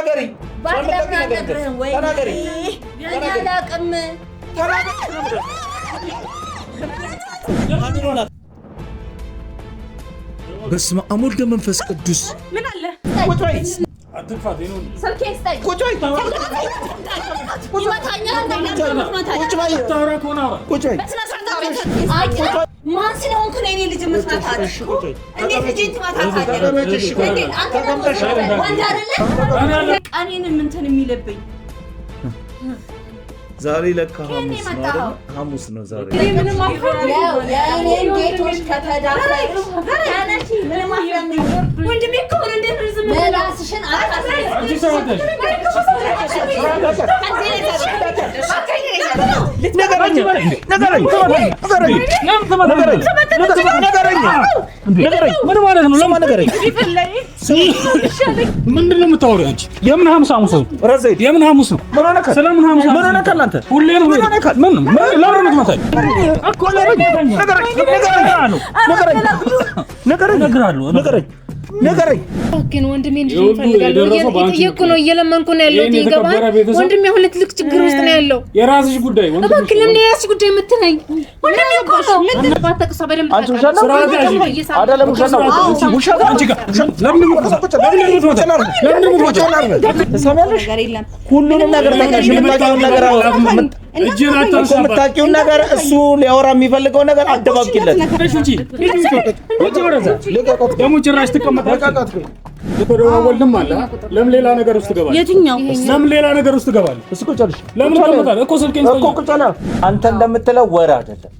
ተናገሪ ተናገሪ በስመ አብ ወወልድ ወመንፈስ ቅዱስ ምን አለ ቁጭ በይ አትፋት ይሁን ሰልኬስ ታይ ቁጭ በይ ቁጭ በይ ቁጭ በይ ማን ስለሆንክ ነው እኔ ልጅ መስማታት? እንዴት ልጅ ትማታታለህ? አንተ ደግሞ ወንድ አይደለ? ቀኔንም እንትን የሚለብኝ ዛሬ ለካ ሐሙስ ነው ዛሬ ምንም አፍረው ያኔን ጌቶች ከተዳፈሩ ምንም አፍረው ወንድሜ እኮ ነው እንዴት ዝም በላስሽን ምንድነው የምታወሪው አንቺ? የምን ሐሙስ ነው? የምን ሐሙስ ነው? ስለምን ሐሙስ ነው? ሁሌ ነው ምን ለምን ምትመታኝ እኮ ነገረኝ ግን ወንድሜ እንዴት ይፈልጋል? እየጠየቅኩ ነው፣ እየለመንኩ ነው ያለው። ይገባል ወንድሜ አሁን ትልቅ ችግር ውስጥ ነው ያለው። የራስሽ ጉዳይ ወንድሜ እባክህ ለምን የራስሽ ጉዳይ የምትለኝ? ወንድሜ እኮ ነው ምን ተባተቀሰ በደምብ አንቺ ውሻ ነው አይደለም ውሻ ነው ውሻ አንቺ ጋር ለምን ሁሉንም ነገር የምታውቂውን ነገር እሱ ሊያወራ የሚፈልገው ነገር አደባብቂለት ደግሞ ጭራሽ ትቀመጣለች። ለተደዋወልንም አለ ለምን ሌላ ነገር ውስጥ ትገባለች? የትኛው ለምን ሌላ ነገር ውስጥ ትገባለች? እሱ ቁጭልሽ ለምን ትቀመጣለች እኮ ስልኬን እኮ ቁጭላ አንተ እንደምትለው ወራ አይደለም።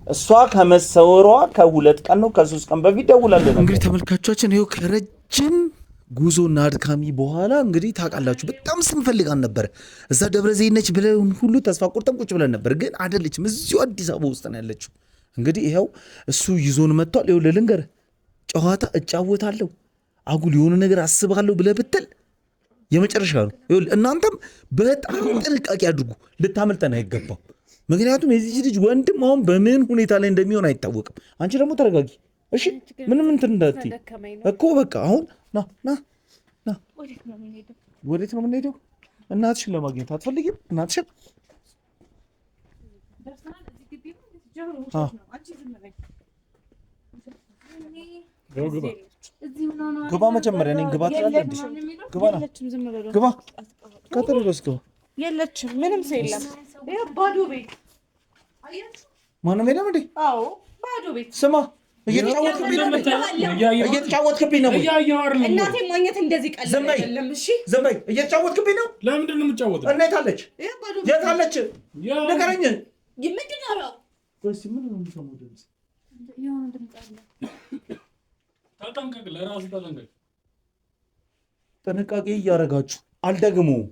እሷ ከመሰወሯ ከ2 ቀን ነው ከ3 ቀን በፊት ደውላለች። እንግዲህ ተመልካቾቻችን ይሄው ከረጅም ጉዞና አድካሚ በኋላ እንግዲህ ታውቃላችሁ በጣም ስንፈልጋን ነበር። እዛ ደብረ ዘይት ነች ብለን ሁሉ ተስፋ ቆርጠን ቁጭ ብለን ነበር፣ ግን አይደለችም። እዚሁ አዲስ አበባ ውስጥ ነው ያለችው። እንግዲህ ይሄው እሱ ይዞን መጥቷል። ይኸው ልንገርህ ጨዋታ እጫወታለሁ አጉል የሆነ ነገር አስባለሁ ብለህ ብትል የመጨረሻ ነው። ይኸውልህ እናንተም በጣም ጥንቃቄ አድርጉ፣ ልታመልጠን አይገባም። ምክንያቱም የዚህ ልጅ ወንድም አሁን በምን ሁኔታ ላይ እንደሚሆን አይታወቅም። አንቺ ደግሞ ተረጋጊ እሺ። ምንም እንትን እንዳትዪ እኮ በቃ አሁን ና ወዴት ነው የምንሄደው? እናትሽን ለማግኘት አትፈልጊም? እናትሽን ግባ መጀመሪያ እኔን ግባ ትላለች። ግባ ቀጥሎ ድረስ ግባ። የለችም ምንም ሰው የለም። ይሄ ባዶ ቤት ማንም የለም እንዴ? አዎ ባዶ ቤት። ስማ እየተጫወትክብኝ ነው። እናቴ ማግኘት እንደዚህ ቀላል አይደለም። እሺ ዝም በይ። እየተጫወትክብኝ ነው። ለምንድን ነው የምትጫወተው? እናት አለች። የት አለች? ንገረኝ። ምንድን ነው? ወይስ ምን ነው የምሰማው ድምፅ? የሆነ ድምፅ አለ። ተጠንቀቅ፣ ለራስህ ተጠንቀቅ። ጥንቃቄ እያደረጋችሁ አልደግሞም።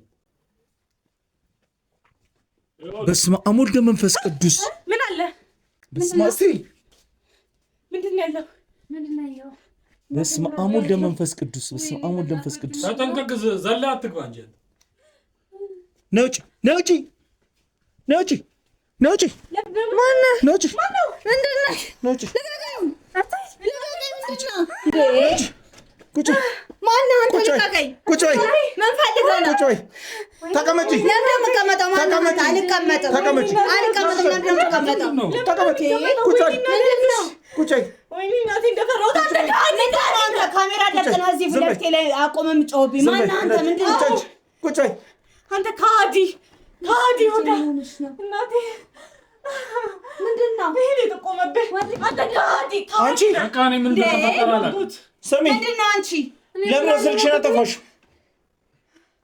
በስመ አብ ወወልድ ወመንፈስ ቅዱስ ምን አለ? በስመ አብ ምንድን ነው ያለው? በስመ አብ ወወልድ ወመንፈስ ቅዱስ በስመ አብ ወወልድ ወመንፈስ ቅዱስ ተጠንቀቅ፣ ዘላ አትግባ እንጂ ነውጪ ማነው? ምንድነው ይሄ የተቆመብህ? አንተ ካዲ አንቺ አቃኔ ምንድነው ተፈጠራላት? ስሚ ምንድነው አንቺ ለምን ስልክሽን አጠፋሽው?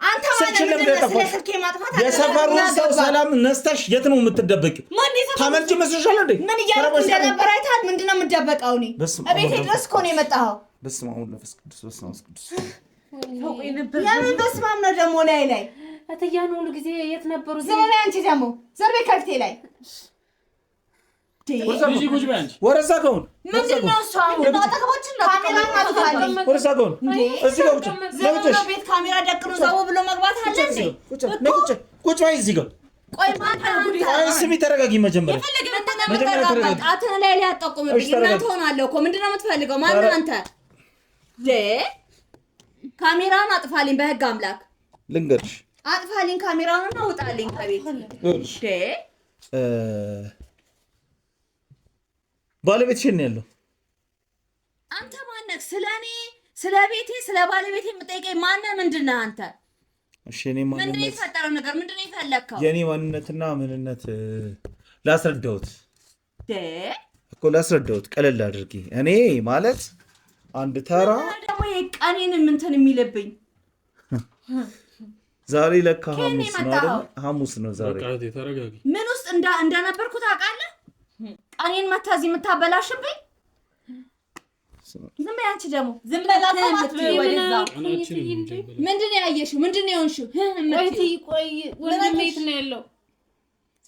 አንተ ማለት ምንድነው ስልኬ ማጥፋት? የሰፈሩን ሰው ሰላም ነስተሽ የት ነው የምትደበቂው? ታመልጪ መስሎሻል እንዴ? ምን እያደረኩ እንደነበር አይተሃል? ምንድነው የምትደበቀው? እኔ እቤቴ ድረስ እኮ ነው የመጣኸው። በስመ አብ ወወልድ ወመንፈስ ቅዱስ በስመ አብ ቅዱስ ለምን በስመ አብ ነው ደግሞ ላይ አተያኑ ሁሉ ጊዜ የት ነበሩ? ዝም በይ አንቺ ደግሞ ዘርቤ ከፍቴ ላይ ወረዛ ከሆነ ምንድነው እሱ? አሁን አጠገባችን ነው ካሜራ ማጥፋለኝ። ወረዛ ከሆነ እዚህ ጋር ቁጭ ለምጭሽ ቤት ካሜራ ደቅኖ ዘው ብሎ መግባት አለ እንዴ? ቁጭ በይ እዚህ ጋር። ቆይ ማታ ስሚ ተረጋጊ። መጀመሪያ ጣትን ላይ ሊያጠቁምብኝ እናንተ ሆናለሁ እኮ። ምንድነው የምትፈልገው? ማነው አንተ? ካሜራውን አጥፋልኝ በህግ አምላክ ልንገርሽ አጥፋልኝ ካሜራውን አውጣልኝ ከቤት ባለቤትሽን ያለው አንተ ማነህ ስለኔ ስለ ቤቴ ስለ ባለቤቴ የምጠይቀኝ ማነህ ምንድነህ አንተ እሺ እኔ ማንነት ምንድነው የተፈጠረው ነገር ምንድነው የፈለከው የኔ ማንነትና ምንነት ላስረዳውት እኮ ላስረዳውት ቀለል አድርጊ እኔ ማለት አንድ ተራ ደግሞ የቀኔን እንትን የሚልብኝ ዛሬ ለካ ሐሙስ ነው ዛሬ ምን ውስጥ እንደነበርኩ ታውቃለህ ቀኔን መታዚ የምታበላሽብኝ ዝም በይ አንቺ ደግሞ ዝም በላተማት ወደዛው ምንድነው ያየሽው ምንድነው የሆንሽው ቆይ ወንድሜት ነው ያለው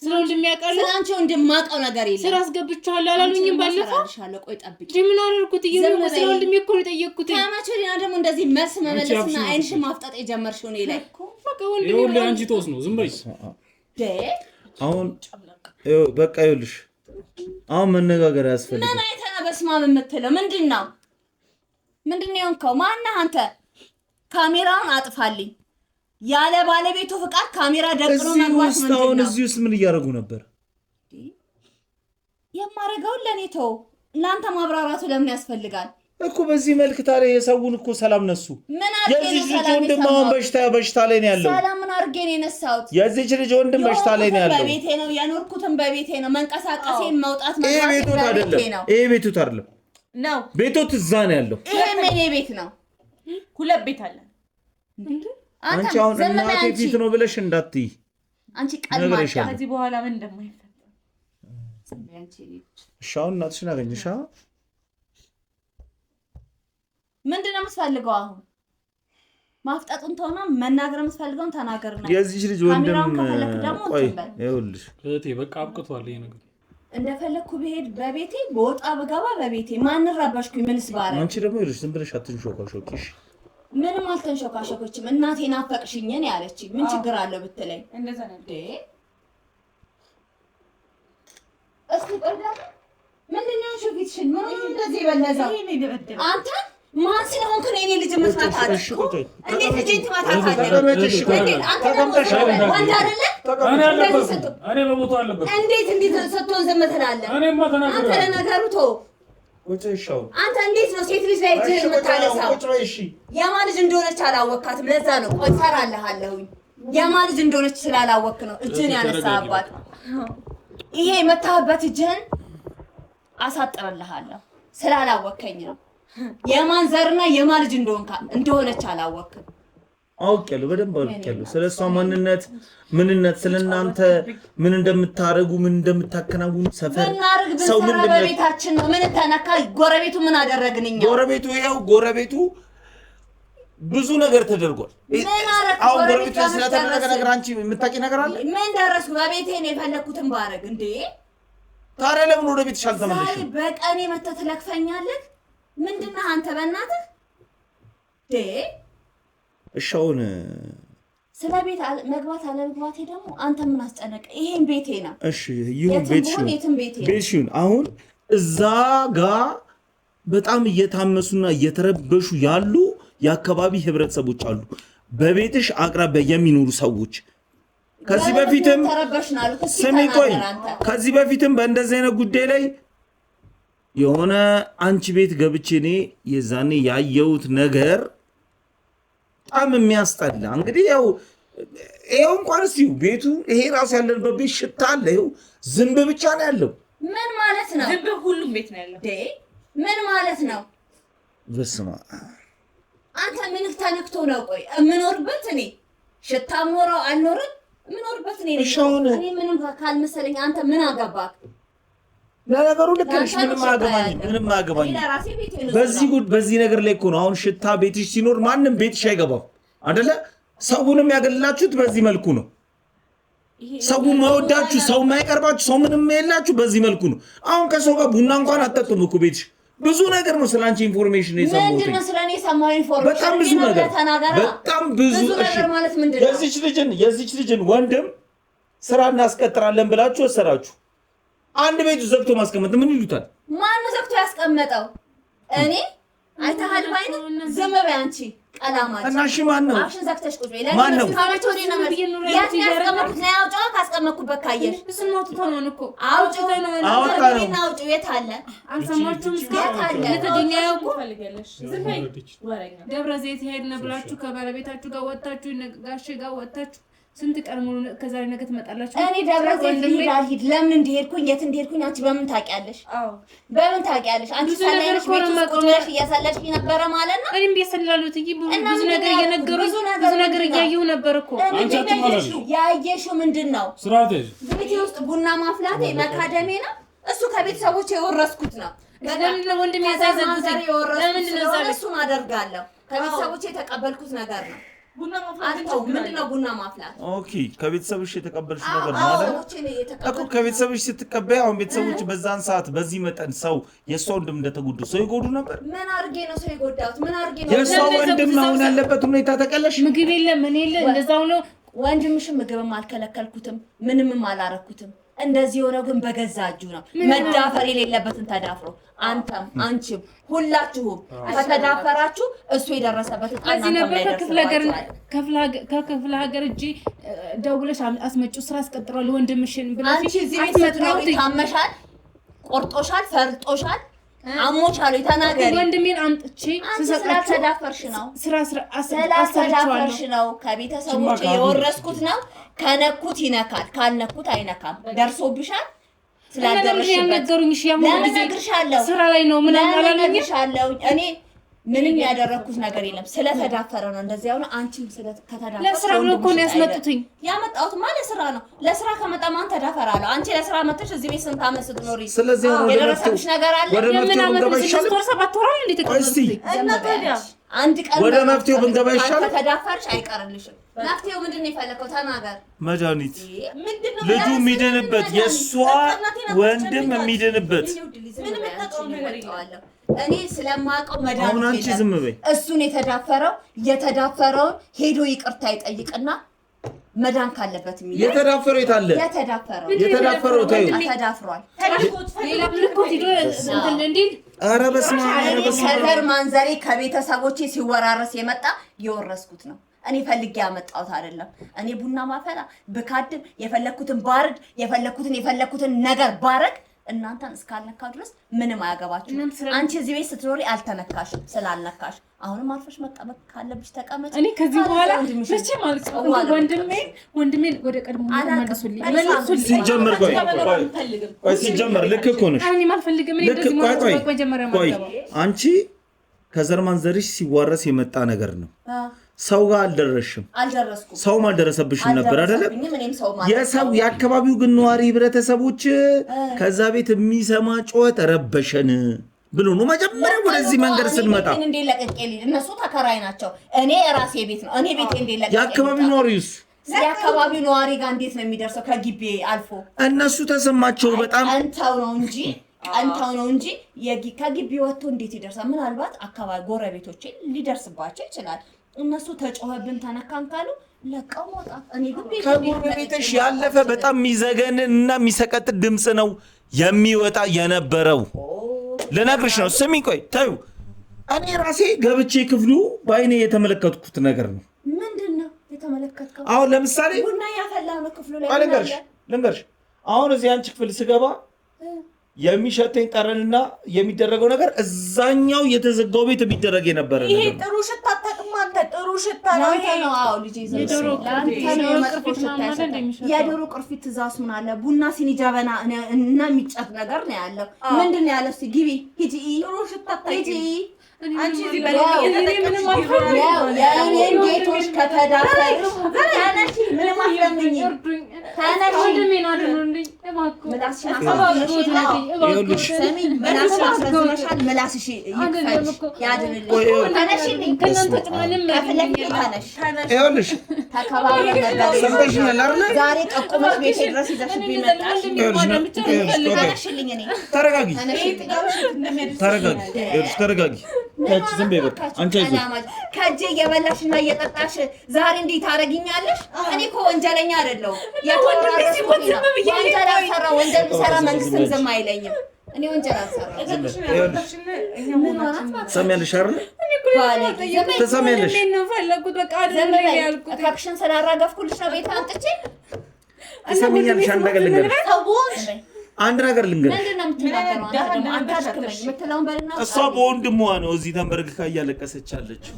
ስለዚህ እንደሚያቀርብ ስለአንቺ እንደማቀው ነገር የለም ስራ አስገብቻለሁ አላሉኝም ባለፈው አላልሻለሁ ቆይ ጠብቂ ምን አደረኩት ስለዚህ እንደሚ እኮ ነው የጠየቅኩት ታማቸሪና ደግሞ እንደዚህ መልስ መመለስና አይንሽ ማፍጣጥ የጀመርሽው ነው ላይ በቃ ወንድሜ ይሁን አንቺ ተወስ ነው ዝም በይ አሁን በቃ ይኸውልሽ አሁን መነጋገር ያስፈልጋል ምን አይተና በስማም የምትለው ምንድነው የሆንከው ማነህ አንተ ካሜራውን አጥፋልኝ ያለ ባለቤቱ ፍቃድ ካሜራ ደቅኖ መግባት ምንድነው እዚህስ ምን እያደረጉ ነበር የማረጋው ለኔ ተው ላንተ ማብራራቱ ለምን ያስፈልጋል እኮ በዚህ መልክ ታዲያ የሰውን እኮ ሰላም ነሱ የዚህ ልጅ ወንድም አሁን በሽታ ላይ ነው ያለው ሰላም ምን አድርጌ ነው የነሳሁት የዚህ ልጅ ወንድም በሽታ ላይ ነው ያለው በቤቴ ነው ያኖርኩትን በቤቴ ነው መንቀሳቀሴን መውጣት ይሄ ቤቱ አይደለም ነው ቤቱ እዛ ነው ያለው ይሄ ምን ቤት ነው ሁለት ቤት አለ አንቺ አሁን እናቴ ፊት ነው ብለሽ እንዳትይ አንቺ ቀልማሽ ከዚህ በኋላ ምን እንደማይፈጠር ሰምያንቺ ሻው እናትሽን አገኘሻ ምንድነው የምትፈልገው አሁን ማፍጣጡን ተውና መናገር የምትፈልገውን ተናገርና የዚህ ልጅ ወንድም ቆይ ይኸውልሽ እቴ በቃ አብቅቷል ይሄ ነገር እንደፈለኩ በሄድ በቤቴ በወጣ በገባ በቤቴ ማን ረባሽኩኝ ምንስ ባረ አንቺ ደግሞ ይኸውልሽ ዝም ብለሽ አትንሾካሾኪሽ ምንም አልተንሾካሾኮችም እናቴ ናፈቅሽኝ ነው ያለችኝ ምን ችግር አለው ብትለኝ እንደዛ ነው እስኪ ቆይዳ ምንድነው ሹፊትሽን ምን እንደዚህ በለዛው አንተ ማን ስለሆንክ ነው እኔ ልጅ መስማታለሽ እንዴት ልጅን ትማታታለሽ አንተ ተቀምጠሽ ወንድ አይደለ እኔ በቦታው አለበት እንዴት ሰጥቶን ዝም ትላለህ እኔማ ተናገረ አንተ ነገሩ ተው ወጭሻው አንተ እንዴት ነው ሴት ልጅ ላይ እጅ የምታነሳው የማን ልጅ እንደሆነች አላወካትም ለዛ ነው ቆይ ሰራልሃለሁኝ የማን ልጅ እንደሆነች ስላላወክ ነው እጅን ያነሳባት ይሄ መታበት እጅን አሳጥርልሃለሁ ስላላወከኝ ነው የማን ዘርና የማን ልጅ እንደሆነች አላወክም አውቄያለሁ በደንብ አውቄያለሁ ስለሷ ምንነት ስለናንተ ምን እንደምታረጉ ምን እንደምታከናውኑ ሰፈር ሰው ምን በቤታችን ነው ምን ተነካ ጎረቤቱ ምን አደረግንኛ ጎረቤቱ ብዙ ነገር ተደርጓል አሁን ጎረቤቱ ስለተደረገ ነገር አንቺ የምታቂ ነገር አለ ምን ደረስኩ በቤቴ ነው የፈለኩትን ባረግ እንዴ ታዲያ ለምን ወደ ቤትሽ አልተመለስሽም በቀኔ መተህ ትለክፈኛለህ ምንድነው አንተ በእናትህ እሻውን ስለ ቤት መግባት አለመግባቴ ደግሞ አንተ ምን አስጨነቀ ይሄን ቤቴ ነው እሺ ይሁን ቤትሽን አሁን እዛ ጋር በጣም እየታመሱና እየተረበሹ ያሉ የአካባቢ ህብረተሰቦች አሉ በቤትሽ አቅራቢያ የሚኖሩ ሰዎች ከዚህ በፊትም ስሚ ቆይ ከዚህ በፊትም በእንደዚህ አይነት ጉዳይ ላይ የሆነ አንቺ ቤት ገብቼ እኔ የዛኔ ያየሁት ነገር በጣም የሚያስጠላ እንግዲህ ያው እንኳን ሲው ቤቱ ይሄ ራስ ያለበት ቤት ሽታ አለ ይኸው ዝንብ ብቻ ነው ያለው ምን ማለት ነው ዝንብ ሁሉም ቤት ነው ያለው ምን ማለት ነው በስማ አንተ ምን ተነክቶ ነው ቆይ የምኖርበት እኔ ሽታ ኖረው አልኖርም የምኖርበት እኔ ምንም ካልመሰለኝ አንተ ምን አገባክ ለነገሩ ልክ ነሽ ምንም አገባኝ በዚህ ነገር ላይ እኮ ነው አሁን ሽታ ቤትሽ ሲኖር ማንም ቤትሽ አይገባም አይደለ ሰውንም ያገላችሁት በዚህ መልኩ ነው ሰው ማወዳችሁ ሰው ማይቀርባችሁ ሰው ምንም የላችሁ በዚህ መልኩ ነው አሁን ከሰው ጋር ቡና እንኳን አጠጡም እኮ ቤትሽ ብዙ ነገር ነው ስላንቺ ኢንፎርሜሽን የሰማሁት ምንድነው ስለኔ ሰማው ኢንፎርሜሽን በጣም ብዙ ነገር ማለት ምንድነው የዚች ልጅን ወንድም ስራ እናስቀጥራለን ብላችሁ ወሰራችሁ አንድ ቤቱ ዘግቶ ማስቀመጥ ምን ይሉታል ማን ዘግቶ ያስቀመጠው እኔ አይተሃል ባይነ ዝም በይ አንቺ ቀላማች እና እሺ ማን ነው? አፍሽን ዘግተሽ ቁጭ በይ። ለምን ነው ካመቾኔ ነው ያት ያስቀመጥኩት ነው ያውጫው ካስቀመጥኩበት ካየሽ እሱን አውጥተው ነው እኮ አውጪው ነው አውጪው የት አለ አንሰማችሁም? የት አለ ለተገኘ ያውቁ ፈልጋለሽ ዝም በይ ወረኛ ደብረ ዘይት ሄድን ብላችሁ ከባለቤታችሁ ጋር ወጣችሁ ጋሼ ጋር ወጣችሁ ስንት ቀን ሙሉ ከዛሬ ነገ ትመጣላችሁ። እኔ ደብረ ዘይት ሄድ ለምን እንደሄድኩኝ የት እንደሄድኩኝ አንቺ በምን ታውቂያለሽ? አዎ በምን ታውቂያለሽ? አንቺ ሳላይሽ ቤት ውስጥ ቁጭ እያሳለሽ ነበር ማለት ነው። እኔም ቢያሰላሉት ይይ ብዙ ነገር እየነገሩ ብዙ ነገር እያየሁ ነበር እኮ። አንቺ አትማለሽ ያየሽው ምንድነው? ስራቴሽ ቤቴ ውስጥ ቡና ማፍላቴ መካደሜ ነው። እሱ ከቤተሰቦቼ የወረስኩት ነው። ለምን ነው ወንድም ያዛዘብኩት? ለምን ነው እሱን አደርጋለሁ። ከቤተሰቦቼ የተቀበልኩት ነገር ነው። ቡና ማፍላት ምንድነው? ቡና ማፍላት ኦኬ። ከቤተሰብሽ የተቀበልሽ ነገር ማለት እኮ ከቤተሰብሽ ስትቀበይ አሁን ቤተሰቦች በዛን ሰዓት በዚህ መጠን ሰው የሷ ወንድም እንደተጎዱ ሰው ይጎዱ ነበር። ምን አድርጌ ነው ሰው የጎዳሁት? ምን አድርጌ ነው የሷ ወንድም አሁን ያለበት ሁኔታ ተቀለሽ? ምግብ የለም ምን የለ እንደዛው ነው። ወንድምሽም ምግብም አልከለከልኩትም ምንምም አላረኩትም። እንደዚህ ሆነው ግን በገዛ እጁ ነው መዳፈር የሌለበትን ተዳፍሮ አንተም አንቺም ሁላችሁም ከተዳፈራችሁ እሱ የደረሰበትን እዚህ ነበር ከክፍለ ሀገር እጂ ደውለሽ አስመጪው ስራ አስቀጥሯል ወንድምሽን ብለሽ አንቺ እዚህ ቤት ስትኖሪ ታመሻል፣ ቆርጦሻል፣ ፈርጦሻል፣ አሞሻል። ተናገሪ። ወንድሜን አምጥቼ ስሰጣችሁ ተዳፈርሽ ነው ነው ከቤተሰቦቼ የወረስኩት ነው። ከነኩት ይነካል፣ ካልነኩት አይነካም። ደርሶብሻል። ስላልደረሽበት ስራ ላይ ነው ምን አላለኝሻለሁ። እኔ ምንም ያደረኩት ነገር የለም። ስለተዳፈረ ነው እንደዚህ ያው ነው። አንቺም ስለተዳፈረ ለስራ ነው እኮ ነው ያስመጡትኝ። ያመጣሁት ማለት ለስራ ነው። ለስራ ከመጣ ማን ተዳፈራለሁ? አንቺ ለስራ መጥተሽ እዚህ ቤት ስንት ዓመት ስትኖሪ ስለዚህ ነው የደረሰብሽ ነገር አለ። ምን ዓመት ነው? 7 ወር እንዴ ተቀበልኩኝ እና ታዲያ አንድ ቀን ወደ መፍትሄው ብንገባ ይሻላል። ከተዳፈርሽ አይቀርልሽም። መፍትሄው ምንድነው? የፈለከው ተናገር። መድኃኒት ምንድነው? ልጁ የሚድንበት የሷ ወንድም የሚድንበት ምንም ተጠቅሞ ነገር የለም። እኔ ስለማውቀው መድኃኒት አሁን አንቺ ዝም በይ። እሱን የተዳፈረውን ሄዶ ይቅርታ ይጠይቅና መዳን ካለበት የሚል የተዳፈረው የታለ? የተዳፈረው ታዩ ተዳፍሯል። ሌላ ምልክት ሄዶ እንትን እንዴ ኧረ በስመ አብ ከዘር ማንዘሬ ከቤተሰቦቼ ሲወራረስ የመጣ የወረስኩት ነው። እኔ ፈልጌ ያመጣሁት አይደለም። እኔ ቡና ማፈላ ብካድም የፈለኩትን ባርድ የፈለኩትን ነገር ባረግ እናንተን እስካልነካ ድረስ ምንም አያገባችሁም። አንቺ እዚህ ቤት ስትኖሪ አልተነካሽም። ስላልነካሽ አሁንም አርፈሽ መቀመጥ ካለብሽ ተቀመጭ። እኔ ከዚህ በኋላ መቼ ማለት ነው ወንድሜ ወደ ቀድሞ መልሱልኝ። ሲጀመር ሲጀመር ልክ እኮ ነሽ። እኔ ማልፈልግም። እኔ እንደዚህ ማለት መጀመሪያ ማለት ነው። አንቺ ከዘር ማንዘርሽ ሲዋረስ የመጣ ነገር ነው። ሰው ጋር አልደረስሽም። ሰውም አልደረሰብሽም ነበር አይደለም? የሰው የአካባቢው ግን ነዋሪ ህብረተሰቦች ከዛ ቤት የሚሰማ ጩኸት ረበሸን ብሎ ነው መጀመሪያ ወደዚህ መንገድ ስንመጣ እነሱ ተከራይ ናቸው። እኔ የራሴ ቤት ነው። እኔ ቤት እንደለቀቀ የአካባቢው ነዋሪውስ የአካባቢው ነዋሪ ጋር እንዴት ነው የሚደርሰው? ከግቢ አልፎ እነሱ ተሰማቸው በጣም አንተው ነው እንጂ ከግቢ ወጥቶ እንዴት ይደርሳል? ምናልባት አካባቢ ጎረቤቶቼ ሊደርስባቸው ይችላል። እነሱ ተጮኸብን ተነካን ካሉ ለቀው መውጣት። እኔ ግን ከጎረቤትሽ ያለፈ በጣም የሚዘገን እና የሚሰቀጥ ድምፅ ነው የሚወጣ የነበረው። ልነግርሽ ነው። ስሚ ቆይ ታዩ። እኔ ራሴ ገብቼ ክፍሉ በአይኔ የተመለከትኩት ነገር ነው። ምንድነው የተመለከትከው? አሁን ለምሳሌ ቡና ያፈላው ነው ክፍሉ ላይ ልንገርሽ። አሁን እዚህ አንቺ ክፍል ስገባ የሚሸተኝ ጠረንና የሚደረገው ነገር እዛኛው የተዘጋው ቤት የሚደረግ የነበረ ነገር። ይሄ ጥሩ ሽታ አታውቅም አንተ። ጥሩ ሽታ ነው ይሄ ነው። አዎ ልጅ የዶሮ ቅርፊት ትእዛዝ ምን አለ? ቡና ሲኒ ጀበና እና የሚጨት ነገር ነው ያለው። ምንድነው ያለው? እስኪ ግቢ ሂጂ። ጥሩ ሽታ አታውቅም አንቺ። እዚህ ምንም ጌቶች ከተዳፈሩ ተነሺ። ምንም አትለምኝ። ተነሺ ምላስሽ ዛሬ ጠቁመሽ ቤቴ ድረስ ይዘሽብኝ መጣሽ። ተረጋጊ። ዝም በይ በቃ አንቺ አይዞሽ። ከእጄ እየበላሽና እየጠጣሽ ዛሬ እንዴት ታረጊኛለሽ? እኔ እኮ ወንጀለኛ አይደለሁም። ወንጀል ብሰራ መንግስትም ዝም አይለኝም። እኔ ወንጀል አልሰራም። ሰሚያለሽ አይደል? ተሰሚያለሽ ነው ፈለኩት በቃ አይደለም ያልኩት ካክሽን ስላራገፍኩልሽ ነው ቤት አንጥቼ ተሰሚያለሽ አንድ ነገር ልንገርሽ ምንድነው የምትናገረው አንተ የምትለውን በልና እሷ በወንድሟ ነው እዚህ ተንበርክካ እያለቀሰች አለችው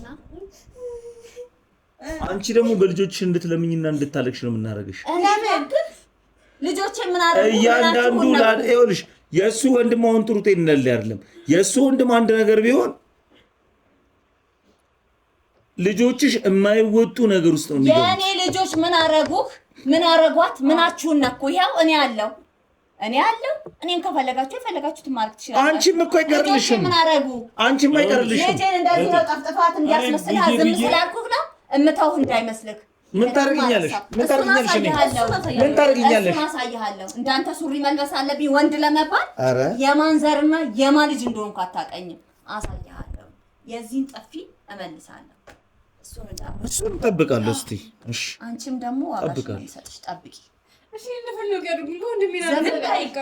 አንቺ ደግሞ በልጆችሽ እንድትለምኝና እንድታለቅሽ ነው የምናረግሽ ልጆቼ ምን አረጉ እያንዳንዱ ይኸውልሽ የእሱ ወንድም አሁን ጥሩ ጤንነት ላይ አይደለም የእሱ ወንድም አንድ ነገር ቢሆን ልጆችሽ የማይወጡ ነገር ውስጥ ነው የሚገቡት የእኔ ልጆች ምን አረጉህ ምን አረጓት ምናችሁን ነኩ ይኸው እኔ አለው እኔን ከፈለጋችሁ የፈለጋችሁትን ማድረግ ትችላላችሁ አንቺም እኮ አይቀርልሽም ምን አረጉ አንቺም አይቀርልሽም ልጄን እንደዚህ ነው ጠፍጥፋት እንዲያስመስልህ ዝም ስላልኩህ ነው እምታው እንዳይመስልህ ምን ታርግኛለሽ ማሳያለሁ እንዳንተ ሱሪ መልበስ አለብኝ ወንድ ለመባል የማንዘርና የማን ልጅ እንደሆንኩ አታውቀኝም አሳያለሁ የዚህን ጠፊ እመልሳለሁ እሱን ጠብቃለሁ እስቲ እሺ አንቺም ደግሞ አባሽ ሰጥሽ ጠብቂ እሺ እንደፈለገ ያድርጉ ወንድሜና ታይቃ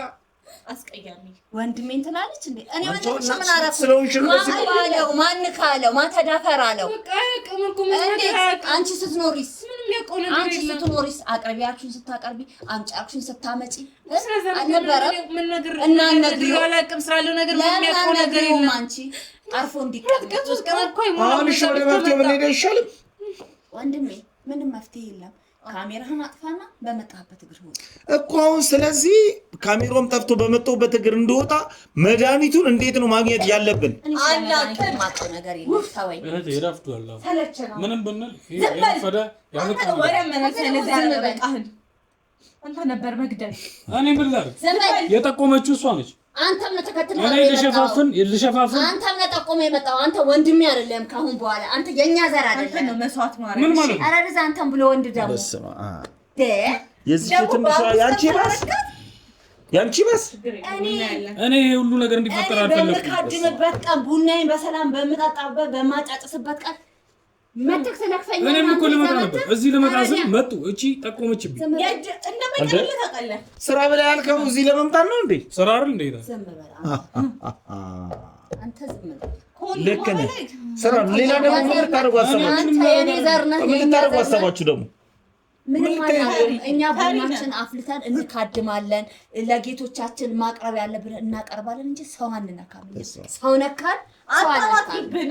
አስቀያሚ ወንድሜን ትላለች እንዴ እኔ ወንድምሽ ምን አረኩ ማን ካለው ማተዳፈር አለው በቃ ያቀመኩ ምን አንቺ ስትኖሪስ ምንም ያቆነ አንቺ ስትኖሪስ አቅርቢያችሁን ስታቀርቢ አምጫችሁን ስታመጪ አልነበረም ምን ነገር እና ነገር ያላቅም ስላለው ነገር ምን ያቆነ ነገር የለም አንቺ አርፎ እንዲቀጥቅጡት ከመጥቆይ አሁንሽ ወደ መፍትሄ ብንሄድ አይሻልም ወንድሜ ምንም መፍትሄ የለም ካሜራህን አጥፋና በመጣበት እግር ወጣ እኮ አሁን ስለዚህ ካሜራውም ጠፍቶ በመጣበት እግር እንደወጣ መድኃኒቱን እንዴት ነው ማግኘት ያለብን አላውቅም ማቀው ነገር የለም ታወይ ይራፍቷል ሰለቸና ምንም ብንል ይፈዳ ያመጣ ወሬ መነሰለ በቃህን አንተ ነበር መግደል እኔ ምን ላድርግ የጠቆመችው እሷ ነች አንተም ተከትለህ እኔ ልሸፋፍን አንተም ተጠቆመ የመጣው አንተ ወንድሜ አይደለም ካሁን በኋላ አንተ የኛ ዘር አይደለም አንተ ነው መስዋዕት ማረግ ምን ማለት አረ ለዛ አንተም ብሎ ወንድ ደግሞ የዚህ ትንሽ ያንቺ በስ እኔ ሁሉ ነገር እንዲፈጠር አልፈልግም በምካድምበት ቀን ቡናዬን በሰላም በምጣጣበት በማጫጭስበት ቀን መተክ ተለክፈኛ እኔም እኮ ልመጣ ነበር እዚህ ልመጣ ስል መጡ እቺ ጠቆመችብኝ እንደማይቀር ተቀለ ስራ በላይ ያልከው እዚህ ለመምጣት ነው እንዴ ስራ አይደል እንዴ ዝም በላ አንተ ዝም ልክ ነህ ስራ ሌላ ደግሞ ምን ታርጉ አሰባችሁ ደግሞ ምን ማለት እኛ ቡናችን አፍልተን እንካድማለን ለጌቶቻችን ማቅረብ ያለብን እናቀርባለን እንጂ ሰው አንነካም ሰው ነካን አጣዋትብን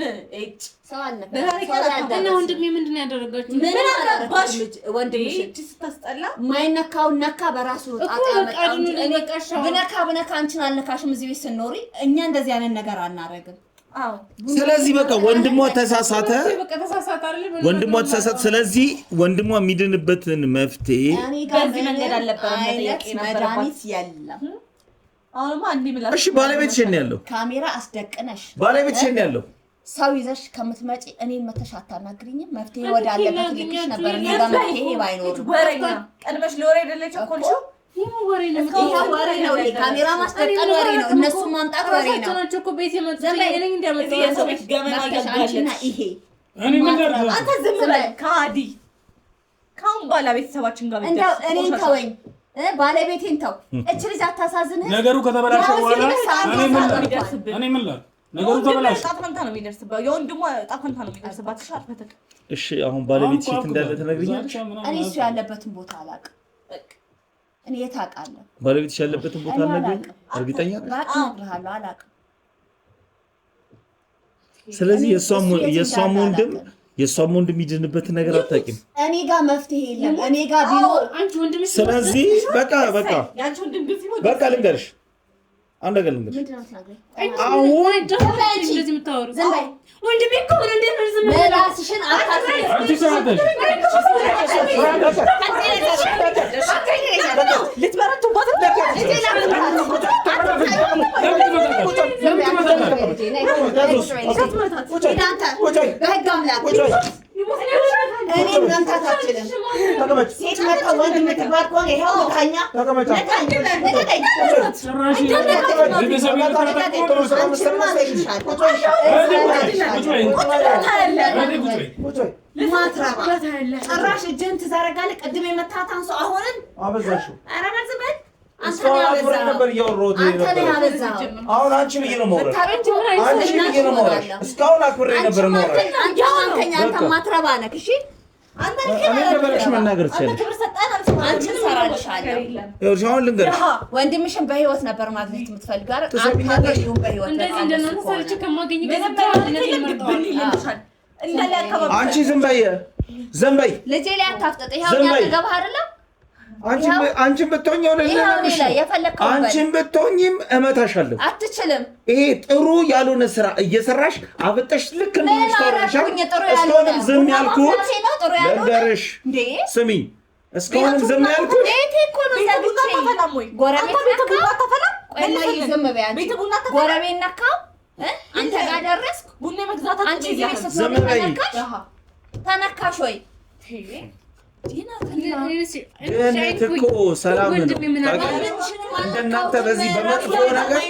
ሰው አንነካም እና ወንድሜ ምንድነው ያደረጋችሁ ምን አረጋሽ ወንድምሽ ስታስጠላ ማይነካው ነካ በራሱ ጣጣ ያመጣው ብነካ አንቺን አልነካሽም እዚህ ቤት ስንኖሪ እኛ እንደዚህ አይነት ነገር አናረግም ስለዚህ በቃ ወንድሟ ተሳሳተ ወንድሟ ተሳሳተ ስለዚህ ወንድሟ የሚድንበትን መፍትሄ በዚህ መንገድ አለበት መድኃኒት የለም አሁንማ እንዴ ብላ እሺ ባለቤትሽ ነው ያለው ካሜራ አስደቅነሽ ባለቤትሽ ነው ያለው ሰው ይዘሽ ከምትመጪ እኔን መተሻታ ናግሪኝ መፍትሄ ወደ አለበት ልክሽ ነበር እኔ ጋር መፍትሄ ባይኖር ወሬኛ ቀልበሽ ለወሬ አይደለች እኮልሽ ወሬ ነው ካሜራ ማስደቀን ወሬ ነው እነሱ ማምጣት ወሬ ነው ናቸው እኮ ቤት የመጡ እኔ እንደመጣው የሰው ቤት ገመና ያጋለች ይሄ እኔ ምን ላድርግ አንተ ዝም በል ካዲ ካሁን በኋላ ቤተሰባችን ጋር እንደው እኔን ተወኝ ባለቤቴን ተው እቺ ልጅ አታሳዝንህ ነገሩ ከተበላሸ በኋላ እኔ ምን ላድርግ ነገሩ ተበላሸ ጣፈንታ ነው የሚደርስባት የወንድሟ ጣፈንታ ነው የሚደርስባት ሻርፈተክ እሺ አሁን ባለቤትሽ የት እንዳለ ትነግሪኛለሽ እኔ እሱ ያለበትን ቦታ አላውቅም እኔ የታውቃለሁ ባለቤትሽ ያለበትን ቦታ አልነግሪኝ እርግጠኛ ነኝ እነግርሃለሁ አላውቅም ስለዚህ የሷም ወንድም ይድንበትን ነገር አታውቂም እኔ ጋር መፍትሄ የለም እኔ ጋር ቢኖር አንቺ ወንድምሽ ስለዚህ በቃ ያንቺ ወንድም ግን ሲሞት በቃ ልንገርሽ አንድ ነገር ልንገርሽ ምንድነው ትናገሪ አሁን እንደዚህ የምታወሩ ዝም በይ ወንድሜ እኮ ምን እንደሆነ ዝም በይ ራስሽን አታስሪ አንቺ ሰራተሽ ልትበረቱበት በህግ አምላክ እኔ መምታት አልችልም ሴት መጣ ወንድ የምትባል ከሆነ ይኸው መታኛ ጭራሽ እጅህን ትዘረጋለህ ቅድም የመታታን ሰው አሁንም አበዛሽው ኧረ በል ዝም በል እስካሁን አክብሬ ነበር እያወራሁት ነበር። አሁን አንቺ ብዬሽ ነው የማወራሽ። አንቺ ብዬሽ ነው የማወራሽ። እስካሁን አክብሬ ነበር የማወራሽ። አንተ ማትረባ ነህ። እሺ አንተ ለበለሽ መናገር ትችላለሽ። አንቺ ሰራልሻለሁ። ይኸውልሽ አሁን ልንገርሽ፣ ወንድምሽን በህይወት ነበር ማግኘት የምትፈልጊው አይደል? አታገኙም በህይወት እንደዚህ እንደነሱ ሰርች ከማገኝ አንቺ ዝም በይ ዝም በይ። ልጄ ላይ አታፍጠጥ። ይሄው ያገባህ አይደለም። አንቺን ብትሆኚ አንቺን ብትሆኚም እመታሻለሁ። አትችልም። ይሄ ጥሩ ያልሆነ ስራ እየሰራሽ አበጠሽ ልክ እንደሆነሽ ታወራሻል። እስካሁንም ዝም ያልኩት ልንገርሽ፣ ስሚኝ፣ እስካሁንም ዝም ያልኩት ጎረቤት ነካው፣ አንተ ጋር ደረስኩ። አንቺ ዝም በይ። ተነካሽ ወይ እኔት እኮ ሰላም ነው። እንደናንተ በዚህ በመጥፎ ነገር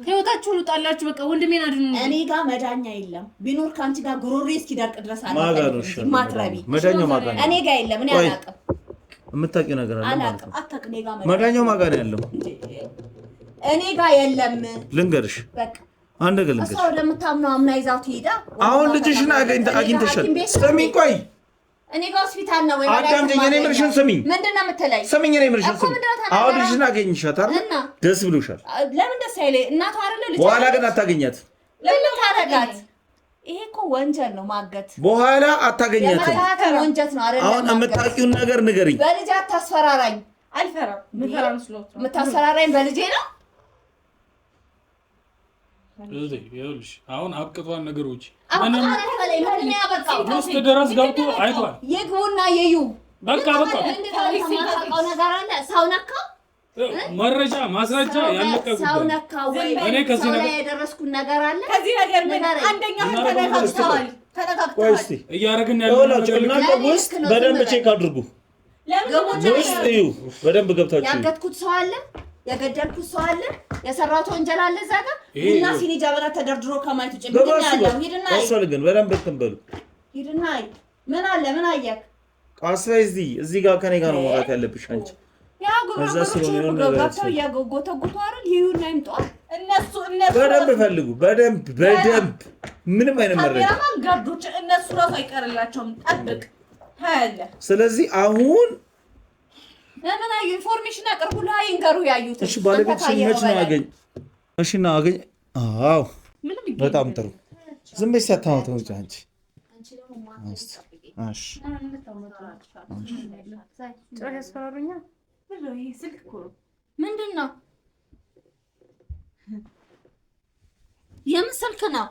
ህይወታችሁ ልጣላችሁ። በቃ ወንድሜን አድኑ። እኔ ጋር መዳኛ የለም። ቢኖር ከአንቺ ጋር ጉሮሬ እስኪደርቅ ድረስ አለ። ማትረቢ መዳኛው ማጋ ነው። እኔ ጋር የለም። እኔ አላውቅም። የምታውቂው ነገር አለ ማለት ነው። አታውቅም። እኔ ጋር መዳኛው ማጋ ነው ያለው። እኔ ጋር የለም። ልንገርሽ በቃ አንድ ነገር ልንገርሽ። ሰው ለምታምነው አምና ይዛው ትሄዳ። አሁን ልጅሽን አግኝተሻል። ስሚኝ፣ ቆይ እኔ ጋር ሆስፒታል ነው ወይ? አዳምጪኝ። እኔ የምልሽን ስሚኝ። ምንድን ነው የምትለኝ? ስሚኝ፣ እኔ የምልሽን ስሚኝ። አሁን ልጅሽን አገኝሻታል፣ ደስ ብሎሻል። ለምን ደስ አይለኝ? እናቷ አይደለ ልጅ። በኋላ ግን አታገኛት። ለምን ታረጋት? ይሄ እኮ ወንጀል ነው ማገት። በኋላ አታገኛትም። ወንጀል ነው አይደል? አሁን የምታውቂውን ነገር ንገሪኝ። በልጅ አታስፈራራኝ። አልፈራም። የምታስፈራራኝ በልጄ ነው። ይኸውልሽ አሁን አብቅቷን ነገሮች ውስጥ ድረስ ገብቶ አይቷል። ይግቡና የዩ በቃ ነገር አለ። ሰው ነካው፣ መረጃ ማስረጃ ያለቀቁት ሰው ነካው ወይ? እኔ ከዚህ ነገር ያደረስኩት ነገር አለ። ከዚህ ነገር ምን አንደኛ ተነካክተዋል። ቆይስቲ እያረግን ያለናቸው ውስጥ በደንብ ቼክ አድርጉ። ውስጥ እዩ፣ በደንብ ገብታችሁ ያገትኩት ሰው አለ፣ የገደልኩት ሰው አለ፣ የሰራሁት ወንጀል አለ። እዛ ጋር ቡና ሲኒ ጀበና ተደርድሮ ከማየት ውጭ ምን ያለው? ሂድና ግን በደንብ ትንበሉ። ሂድና ምን አለ? ምን አየክ? ቃስላይ እዚህ ጋር ከኔ ጋር ነው ማውራት ያለብሽ አንቺ። ያ ገብተው እያጎተጎቱ አይደል? ይሁን አይምጧ። እነሱ በደንብ ፈልጉ፣ በደንብ ምንም አይነት መረጃ ካሜራማን ጋርዶች እነሱ ራሱ አይቀርላቸውም። ጠብቅ ታያለ። ስለዚህ አሁን ለምን አዩ ኢንፎርሜሽን አቅርቡልህ፣ ይንገሩ ያዩት። እሺ ባለቤትሽን መች ነው አገኝ? እሺ ነው አገኝ? አዎ በጣም ጥሩ። ዝም ብለሽ ሳታማተው አንቺ እሺ ምንድን ነው? የምን ስልክ ነው?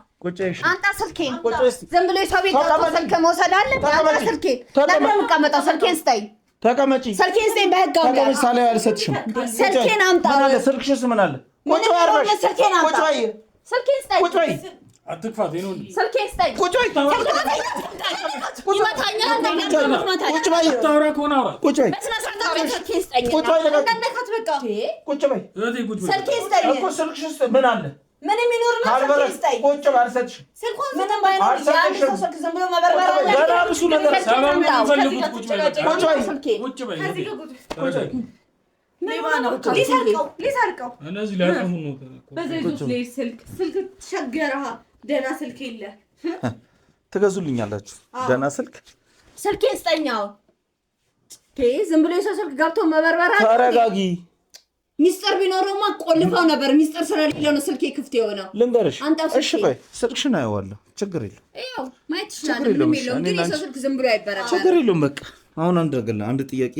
አንተ ስልኬን ዝም ብሎ የሰው ቤት ገብቶ ስልክ መውሰድ አለ? አንተ ስልኬን ለምን የምቀመጠው? ስልኬን ስጠኝ። ተቀመጪ። ስልኬን ስጠኝ። በህግ አውቃለሁ። ሳላይ አልሰጥሽም። ስልኬን አምጣ። ስልክሽስ ምን አለ? ቁጭ በይ አርፈሽ። ስልኬን አምጣ። ስልኬን ስጠኝ። ቁጭ በይ። አትክፋት። ይሄ ነው ስልኬን ስጠኝ። ቁጭ በይ። ይመታኛል። ቁጭ በይ። ታውራ ከሆነ አውራ። ቁጭ በይ። በስነ ስርዓት ስልኬን ስጠኝ። ቁጭ በይ። እንደነካት በቃ ቁጭ በይ። ስልኬን ስጠኝ እኮ ስልክሽስ ምን አለ? ምንም ይኖር ነው። ስልኬን ስጠኝ። ቁጭ በይ። አልሰጥሽም። ስልኩን ምንም ባይኖር የአንድ ሰው ስልክ ዝም ብሎ መበርበር አለ? ገና ብዙ ነገር ሰላም የሚፈልጉት ቁጭ በይ። ቁጭ በይ። ቁጭ በይ። ሊሰርቀው እነዚህ ሊያጠፉ ነው። በዘይቱ ላይ ስልክ ሸገረሃ። ደህና ስልክ የለ ትገዙልኛላችሁ? ደህና ስልክ ስልኬን ስጠኛው። ዝም ብሎ የሰው ስልክ ገብቶ መበርበር አለ? ተረጋጊ። ሚስጥር ቢኖረውማ ቆልፈው ነበር። ሚስጥር ስለሌለው ነው ስልኬ ክፍት የሆነው። ልንገርሽ። እሺ ቆይ ስልክሽን አየዋለሁ። ችግር የለውም። ይኸው ማየት ይችላል። ምንም የለውም። ግን የሰው ስልክ ዝም ብሎ አይበረም። ችግር የለውም። በቃ አሁን አንድ ጥያቄ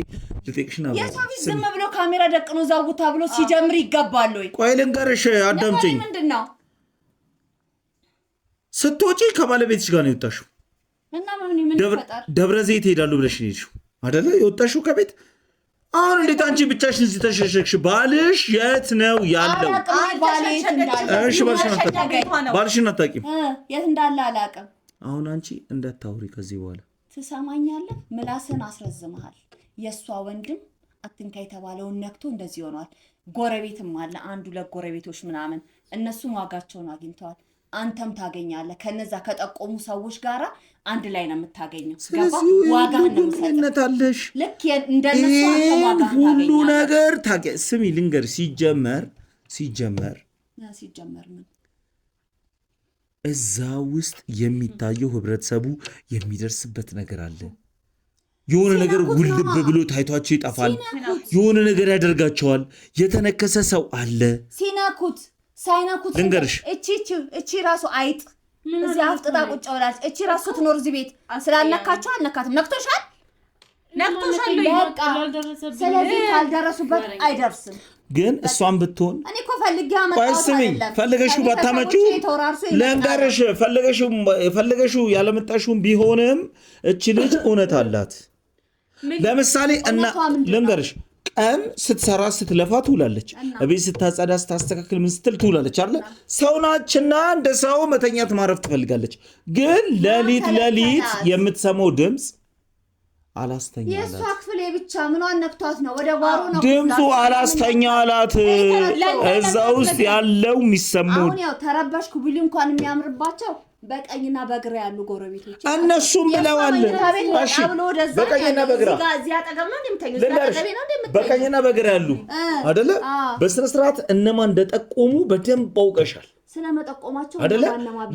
ልጠይቅሽና የሰው ፊት ዝም ብሎ ካሜራ ደቅኖ ዛውታ ብሎ ሲጀምር ይገባል ወይ? ቆይ ልንገርሽ፣ አዳምጪኝ። ምንድን ነው ስትወጪ ከባለቤትሽ ጋር ነው የወጣሽው? እና ምን ይፈጠር? ደብረ ዘይት ሄዳለሁ ብለሽ ነው የሄድሽው አይደለ? የወጣሽው ከቤት። አሁን እንዴት አንቺ ብቻሽን እዚህ ተሸሸግሽ? ባልሽ የት ነው ያለው? እሺ ባልሽን አታውቂም? የት እንዳለ አላውቅም። አሁን አንቺ እንዳታውሪ ከዚህ በኋላ ትሰማኛለህ? ምላስን አስረዝመሃል። የእሷ ወንድም አትንካ የተባለውን ነክቶ እንደዚህ ሆኗል። ጎረቤትም አለ፣ አንዱ ለጎረቤቶች ምናምን፣ እነሱም ዋጋቸውን አግኝተዋል። አንተም ታገኛለህ። ከነዛ ከጠቆሙ ሰዎች ጋራ አንድ ላይ ነው የምታገኘው ስለዚህ ዋጋነት አለሽ ልክ እንደነሱ ዋጋ ሁሉ ነገር ስሚ ልንገር ሲጀመር ምን እዛ ውስጥ የሚታየው ህብረተሰቡ የሚደርስበት ነገር አለ የሆነ ነገር ውልብ ብሎ ታይቷቸው ይጣፋል የሆነ ነገር ያደርጋቸዋል የተነከሰ ሰው አለ ሳይናኩት ልንገርሽ እቺ ራሱ አይጥ እዚህ አፍጥጣ ቁጭ ብላለች እቺ ራሱ ትኖር እዚህ ቤት ስላልነካቸው አልነካትም ነክቶሻል በቃ ስለዚህ ካልደረሱበት አይደርስም ግን እሷን ብትሆን እኔ እኮ ፈልገሽው ባታመጪው ለንጋርሽ ፈልገሽው ያለመጣሽው ቢሆንም እቺ ልጅ እውነት አላት ለምሳሌ እና ለንጋርሽ ቀን ስትሰራ ስትለፋ ትውላለች እቤት ስታጸዳ ስታስተካክል ምን ስትል ትውላለች አይደል ሰውናችና እንደ ሰው መተኛት ማረፍ ትፈልጋለች ግን ለሊት የምትሰማው ድምጽ አላስተኛላት የሷ ክፍል ብቻ ምኗን ነክቷት ነው ወደ ጓሮ ነው ድምጹ አላስተኛላት እዛ ውስጥ ያለው የሚሰማው አሁን ያው ተረባሽኩ ቢሉ እንኳን የሚያምርባቸው በቀኝና በግራ ያሉ ጎረቤቶች እነሱም ብለዋል እሺ በቀኝና በግራ እዚህ አጠገብ ነው እንደምታዩት አጠገብ ነው እንደምታዩት በቀኝና በግራ ያሉ አይደለ በስነ ስርዓት እነማን እንደጠቆሙ በደንብ አውቀሻል ስለመጠቆማቸው አይደለ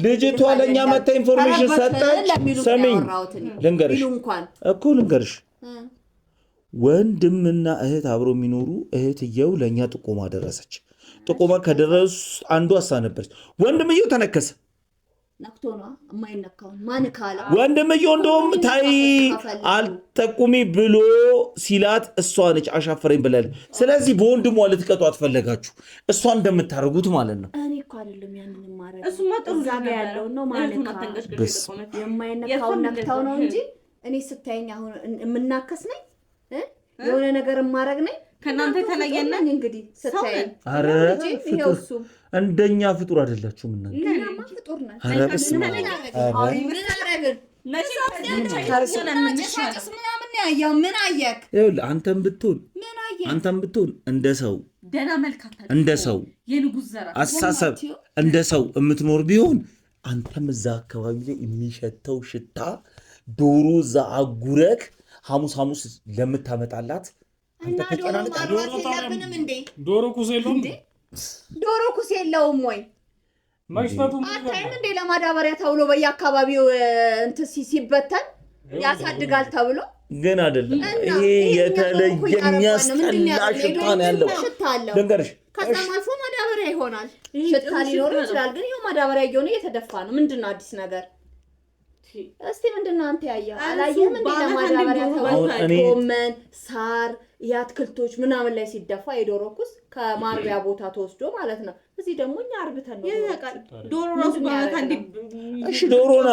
ልጅቷ ለኛ መጣ ኢንፎርሜሽን ሰጠች ሰሚኝ ልንገርሽ ወንድምና እህት አብሮ የሚኖሩ እህትየው ለኛ ጥቆማ ደረሰች ጥቆማ ከደረሱ አንዱ አሳነበረች ወንድምየው ተነከሰ ነክቶና የማይነካው ማን ካለ ወንድምየው እንደውም ታይ አልጠቁሚ ብሎ ሲላት እሷ ነች አሻፈረኝ ብለል ስለዚህ በወንድሟ ልትቀጡ አትፈለጋችሁ እሷ እንደምታረጉት ማለት ነው እኔ እኮ አይደለም ያንን ማረግ እሱ ማጥሩዛጋ ያለው ነው ማለት ነው የማይነካው ነክታው ነው እንጂ እኔ ስታየኝ አሁን የምናከስ ነኝ የሆነ ነገር ማረግ ነኝ ከናንተ ተለየና እንግዲህ ስታየኝ አረ ፍጡር እንደኛ ፍጡር አይደላችሁም እና እኛማ ፍጡር ነን አረ በስመ አብ ምን አረግን ምን አየክ አንተም ብትሆን እንደ ሰው ደና መልካታ እንደ ሰው የንጉስ ዘራ አሳሰብ እንደ ሰው የምትኖር ቢሆን አንተም እዛ አካባቢ ላይ የሚሸተው ሽታ ዶሮ እዛ አጉረክ ሐሙስ ለምታመጣላት አንተ ተጨናንቀ ዶሮ ኩስ የለውም ወይ ማሽታቱም አታይም እንደ ለማዳበሪያ ተብሎ በየአካባቢው እንት ሲበተን ያሳድጋል ተብሎ ግን አይደለም ይሄ የተለየ የሚያስጠላ ሽታ ነው ያለው ልንገርሽ ከሰማፉ ማዳበሪያ ይሆናል ሽታ ሊኖር ይችላል ግን ይሄው ማዳበሪያ እየሆነ እየተደፋ ነው ምንድነው አዲስ ነገር እስቲ ምንድነው አንተ ያያ አላየህም እንደ ለማዳበሪያ ተብሎ ጎመን ሳር ያትክልቶች ምናምን ላይ ሲደፋ የዶሮኩስ ከማርቢያ ቦታ ተወስዶ ማለት ነው እዚህ ደግሞ እኛ አርብተን ነው ዶሮ ራሱ ማለት አንዲ እሺ ዶሮን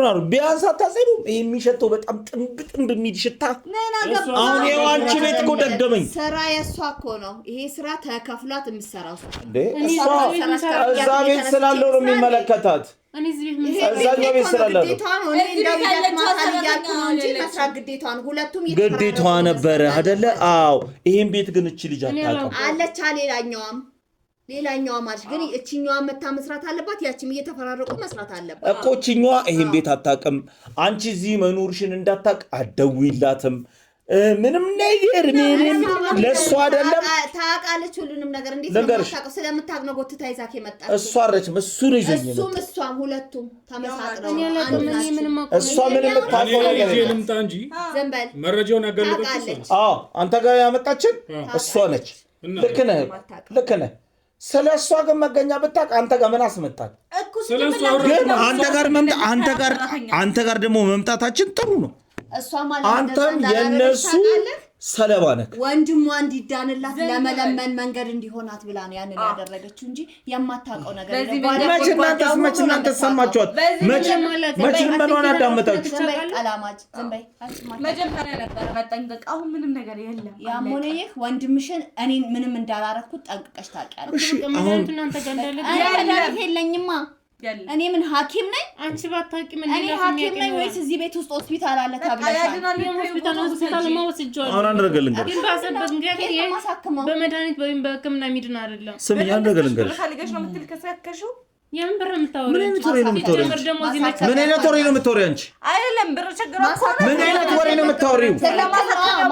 አርቡ ቢያንስ አታሰሩም የሚሸተው በጣም ጥንብ የሚል ሽታ አሁን የዋንቺ ቤት እኮ ደገመኝ ስራ የሷ እኮ ነው ይሄ ስራ ተከፍሏት የምትሰራው እዛ ቤት ስላለው ነው የሚመለከታት እዛኛው ቤት ስላለው ግዴታዋ ነበረ አይደለ አዎ ይሄን ቤት ግን እቺ ልጅ አታውቅም አለች ሌላኛዋ ማለት ግን እቺኛዋ መታ መስራት አለባት ያቺም እየተፈራረቁ መስራት አለባት እኮ እቺኛዋ ይሄን ቤት አታውቅም አንቺ እዚህ መኖርሽን እንዳታውቅ አትደውይላትም ምንም ነገር ለሷ አይደለም ታውቃለች ሁሉንም ነገር እንዴት ነው ታውቃው ስለምታውቅ ነው ጎትታ ይዛክ የመጣች እሷ አረችም እሱ ነው ይዘኝ እሷም ሁለቱም ተመሳጥረው እሷ ምንም ታውቀው ነገር የለም ታንጂ ዘንበል መረጃውን ያጋለጠች አንተ ጋር ያመጣችን እሷ ነች ልክ ነህ ስለሷ ግን መገኛ ብታውቅ አንተ ጋር ምን አስመጣል ግን አንተ ጋር ደግሞ መምጣታችን ጥሩ ነው አንተም የነሱ ሰለባ ነህ ወንድሟ እንዲዳንላት ለመለመን መንገድ እንዲሆናት ብላ ነው ያንን ያደረገችው እንጂ የማታውቀው ነገር የለም መች እናንተ ሰማችኋት መች ምንሆን አዳመጣችሁ ቀላማጭ ዘንበይ መጀመሪያ ነበር መጠንቀቅ አሁን ምንም ነገር የለም ያሞኔ ይህ ወንድምሽን እኔን ምንም እንዳላረኩት ጠንቅቀሽ ታውቂያለሽ አሁን እናንተ ገንደለ የለኝማ እኔ ምን ሐኪም ነኝ አንቺ ባታውቂ ምን እኔ ሐኪም ነኝ ወይስ እዚህ ቤት ውስጥ ሆስፒታል አለ ተብለሻል ሆስፒታል ማወስጃው አሁን አንድ ነገር ልንገርሽ ግን ባሰበት እንግዲህ በመድኃኒት ወይም በህክምና የሚድን አይደለም ስም ያን ነገር ልንገርሽ ፈልገሽ ነው የምትልከሰከሽው የምን ብር የምታወሪው? ምን አይነት ወሬ ነው የምታወሪው? ምን አይነት ወሬ ነው የምታወሪው አንቺ? አይደለም ብር ችግር እኮ ምን አይነት ወሬ ነው የምታወሪው?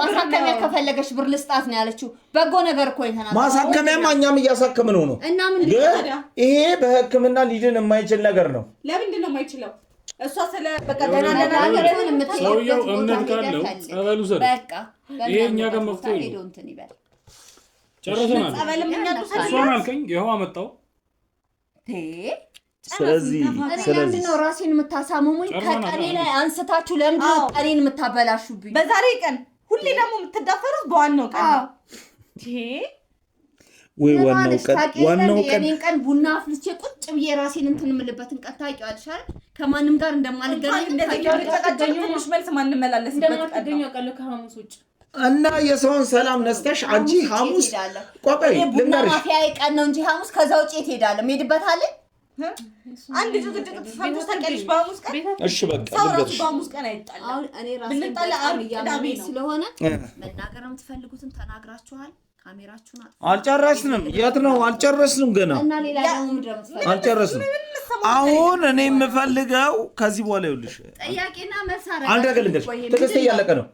ማሳከሚያ ከፈለገሽ ብር ልስጣት ነው ያለችው። በጎ ነገር እኮ ይተናል። ማሳከሚያማ እኛም እያሳከምነው ነው። እና ምን ይሄ በሕክምና ሊድን የማይችል ነገር ነው። ለምንድን ነው የማይችለው? እሷ ስለ በቃ ደህና ነገርን የምትሰውየው እምነት ካለው ጸበሉ ዘር በቃ ይሄ እኛ ጋር መፍትሄ ነው። እንትን ይበል ጨርሰናል። ጸበልም እኛ እሷን አልከኝ ይኸው አመጣው። ስለዚህ ነው ራሴን የምታሳምሙኝ? ከቀኔ ላይ አንስታችሁ ለምንድን ነው ቀኔን የምታበላሹብኝ? በዛሬ ቀን ሁሌ ደግሞ የምትዳፈሩት በዋናው ቀን ነው። ወይ ዋናው ቀን የኔን ቀን ቡና አፍልቼ ቁጭ ብዬ ራሴን እንትን የምልበትን ቀን ታውቂዋለሽ አይደል? ከማንም ጋር እንደማልገናኝ እንደዚህ መልስ ማንመላለስበት ቀን ነው ከሐሙስ ውጭ እና የሰውን ሰላም ነስተሽ አንቺ ሐሙስ ቆይ ልንገርሽ ማፊያዬ ቀን ነው እንጂ ሐሙስ ከዛ ውጪ ትሄዳለህ የምሄድበታለህ አንድ ጭቅጭቅ ተፈጥሮ ተቀልሽ በሐሙስ ቀን እሺ በቃ ልንገርሽ በሐሙስ ቀን አይጣላም። አሁን እኔ ራሴን በጣም እያመመኝ ስለሆነ መናገር የምትፈልጉትን ተናግራችኋል። ካሜራችሁን አልጨረስንም። የት ነው አልጨረስንም ገና እና ሌላ ደግሞ ምንድን ነው የምትፈልጉት? አልጨረስንም። አሁን እኔ የምፈልገው ከዚህ በኋላ ይኸውልሽ ጥያቄና መልስ አረጋ አንድ ነገር ልንገርሽ ትዕግስት እያለቀ ነው።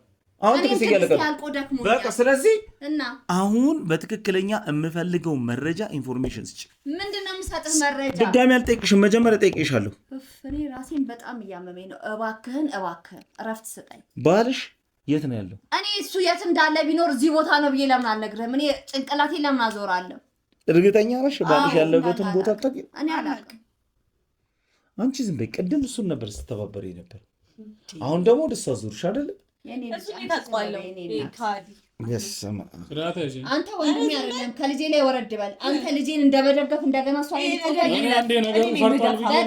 አሁን ትዕግስት እያለቀ ነው። በቃ ስለዚህ እና አሁን በትክክለኛ የምፈልገው መረጃ ኢንፎርሜሽን ስጭ። ምንድነው የምሰጥህ መረጃ? ድጋሚ አልጠይቅሽም። መጀመሪያ ጠይቄሻለሁ። እኔ ራሴን በጣም እያመመኝ ነው። እባክህን እረፍት ስጠኝ። ባልሽ የት ነው ያለው? እኔ እሱ የት እንዳለ ቢኖር እዚህ ቦታ ነው ብዬ ለምን አልነግርህም? እኔ ጭንቅላቴን ለምን አዞራለሁ? እርግጠኛ ነሽ ባልሽ ያለበትን ቦታ አታውቂም? እኔ አላውቅም። አንቺ ዝም በይ። ቅድም እሱን ነበር ስትተባበሪ ነበር። አሁን ደግሞ ደስ አዞርሽ አይደል? እሱ ይታቋለው ካዲ አንተ ወንድሜ አይደለም ከልጄ ላይ ወረድ በል። አንተ ልጄን እንደበደገፍ እንደገና እሷ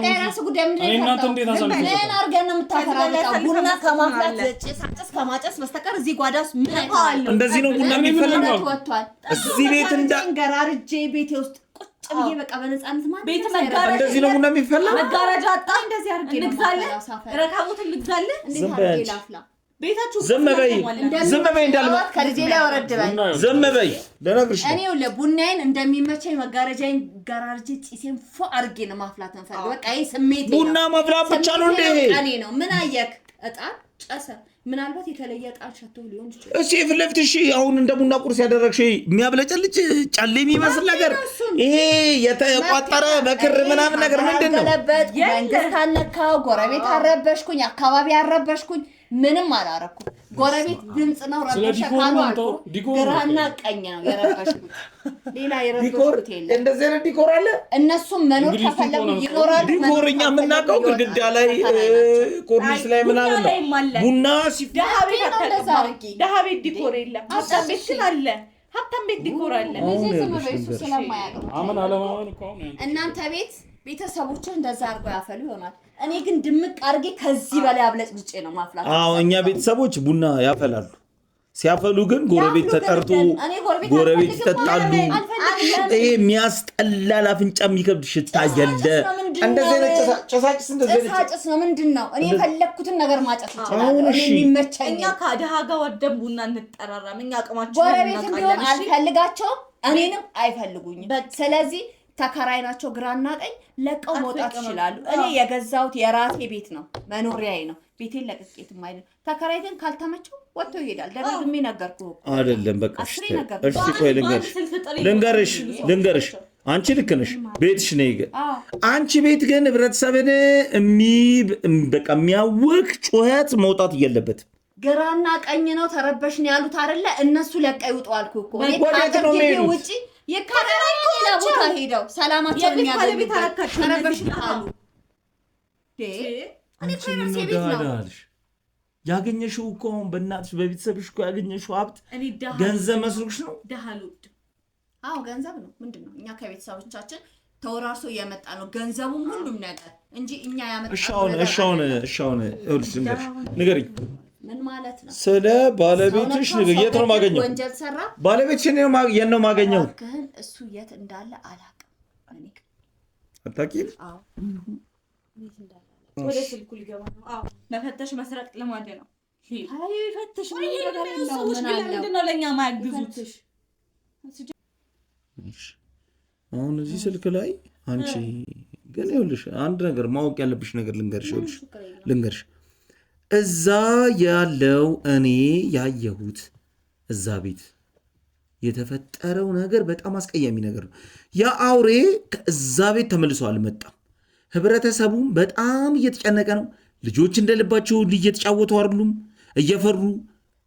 የራሱ ጉዳይ ምንድን አድርገን ነው የምታፈራርቀው? ቡና ከማፍላት ጭስ ከማጨስ በስተቀር እዚህ ጓዳ ውስጥ ምን አይተዋል? እንደዚህ ነው ቡና የሚፈልገው ወጥቷል። እዚህ ቤት ገራርጄ ቤቴ ውስጥ ቁጭ ብዬ በቃ በነፃነት ማለት ቤት መጋረጃ እንደዚህ ነው ቡና የሚፈልገው። መጋረጃ አጣ እንደዚህ አድርጌ እንግዛለን። ረካቦት እንግዛለን። እንዴት አድርጌ ላፍላ? ቤታችሁ ዝም በይ እንዳልማ ከልጄ ላይ ወረድ በል። ዝም በይ ለነግርሽ እኔ ለቡናዬን እንደሚመቸኝ መጋረጃዬን ገራርጄ ጭሴን ፎ አድርጌ ነው ማፍላት እንፈልግ። በቃ ይሄ ስሜቴ ነው። ቡና ማፍላት ብቻ ነው እንዴ? እኔ ነው ምን አየክ? እጣን ጨሰ። ምናልባት የተለየ እጣን ሸቶ ሊሆን ይችላል። እሺ ፍለፍትሽ አሁን እንደ ቡና ቁርስ ያደረግሽ የሚያብለጨልጭ ጨሌ የሚመስል ነገር ይሄ የተቋጠረ በክር ምናምን ነገር ምንድን ነው? መንግስት አልነካው፣ ጎረቤት አረበሽኩኝ፣ አካባቢ አረበሽኩኝ፣ ምንም አላረኩም። ጎረቤት ድምጽ ነው ረበሻ ካሉ ግራና ቀኝ ነው የረበሽኩት። ሌላ የረበሽኩት የለም። እንደዚህ አይነት ዲኮር አለ። እነሱም መኖር ከፈለጉ ይኖራሉ። ዲኮር እኛ የምናውቀው ግድግዳ ላይ ኮርኒስ ላይ ምናምን ነው። ቡና ደሃ ቤት ዲኮር የለም። ሀብታም ቤት ግን አለ። ሀብታም ቤት ዲኮር አለ። እናንተ ቤት ቤተሰቦች እንደዛ አድርገው ያፈሉ ይሆናል። እኔ ግን ድምቅ አድርጌ ከዚህ በላይ አብለጭልጬ ነው ማፍላት። አዎ እኛ ቤተሰቦች ቡና ያፈላሉ። ሲያፈሉ ግን ጎረቤት ተጠርቶ ጎረቤት ይጠጣሉ። ይሄ የሚያስጠላ ለአፍንጫ የሚከብድ ሽታ የለ። እንደዚህ ነው ጭሳጭስ ጭሳጭስ ነው ምንድነው? እኔ የፈለኩትን ነገር ማጨስ ይችላል። እኔ የሚመቸኝ እኛ ከደሃ ጋር ወደን ቡና እንጠራራም። እኛ አቅማችን ጎረቤት ቢሆን አልፈልጋቸውም፣ እኔንም አይፈልጉኝም። ስለዚህ ተከራይ ናቸው። ግራና ቀኝ ለቀው መውጣት ይችላሉ። እኔ የገዛሁት የራሴ ቤት ነው፣ መኖሪያዬ ነው። ቤቴን ለቅቄትም አይደል። ተከራይ ግን ካልተመቸው ወጥቶ ይሄዳል። ደጋግሜ ነገርኩህ አይደለም? በቃ እሺ ቆይ ልንገርሽ አንቺ ልክ ነሽ፣ ቤትሽ ነው ይገ አንቺ ቤት ግን ህብረተሰብን በቃ የሚያውቅ ጩኸት መውጣት የለበትም። ግራና ቀኝ ነው ተረበሽን ያሉት አይደለ? እነሱ ለቀው ይውጡ አልኩህ እኮ። እኔ ውጪ የካራራይ ሌላ ቦታ ሄደው ሰላማቸውን የሚያገኙት ተረበሽን አሉ። እኔ ፕራይቬሲ ቤት ነው ያገኘሽው እኮ በእናትሽ በቤተሰብሽ እኮ ያገኘሽው ሀብት ገንዘብ መስሎሽ ነው? ደሃሉድ አዎ ገንዘብ ነው። ምንድነው እኛ ከቤተሰቦቻችን ተወራርሶ እየመጣ ነው ገንዘቡም ሁሉም ነገር እንጂ እኛ ያመጣው እሻውን ንገሪኝ። ምን ማለት ነው? ስለ ባለቤትሽ ንገሪኝ። የት ነው ማገኘው? ወንጀል ሰራ ባለቤትሽን የት ነው ማገኘው? እሱ የት እንዳለ አላውቅም። እኔ አታውቂም? አዎ ወደ ስልኩ ሊገባ ነው። አዎ መፈተሽ መስረቅ ለማደ ነው። አይ ፈተሽ ምንድን ነው ለእኛ ማያግዙት? አሁን እዚህ ስልክ ላይ አንቺ ግን ይኸውልሽ አንድ ነገር ማወቅ ያለብሽ ነገር ልንገርሽ እዛ ያለው እኔ ያየሁት እዛ ቤት የተፈጠረው ነገር በጣም አስቀያሚ ነገር ነው። ያ አውሬ ከዛ ቤት ተመልሶ አልመጣም። ህብረተሰቡም በጣም እየተጨነቀ ነው። ልጆች እንደልባቸው እየተጫወቱ አይደሉም፣ እየፈሩ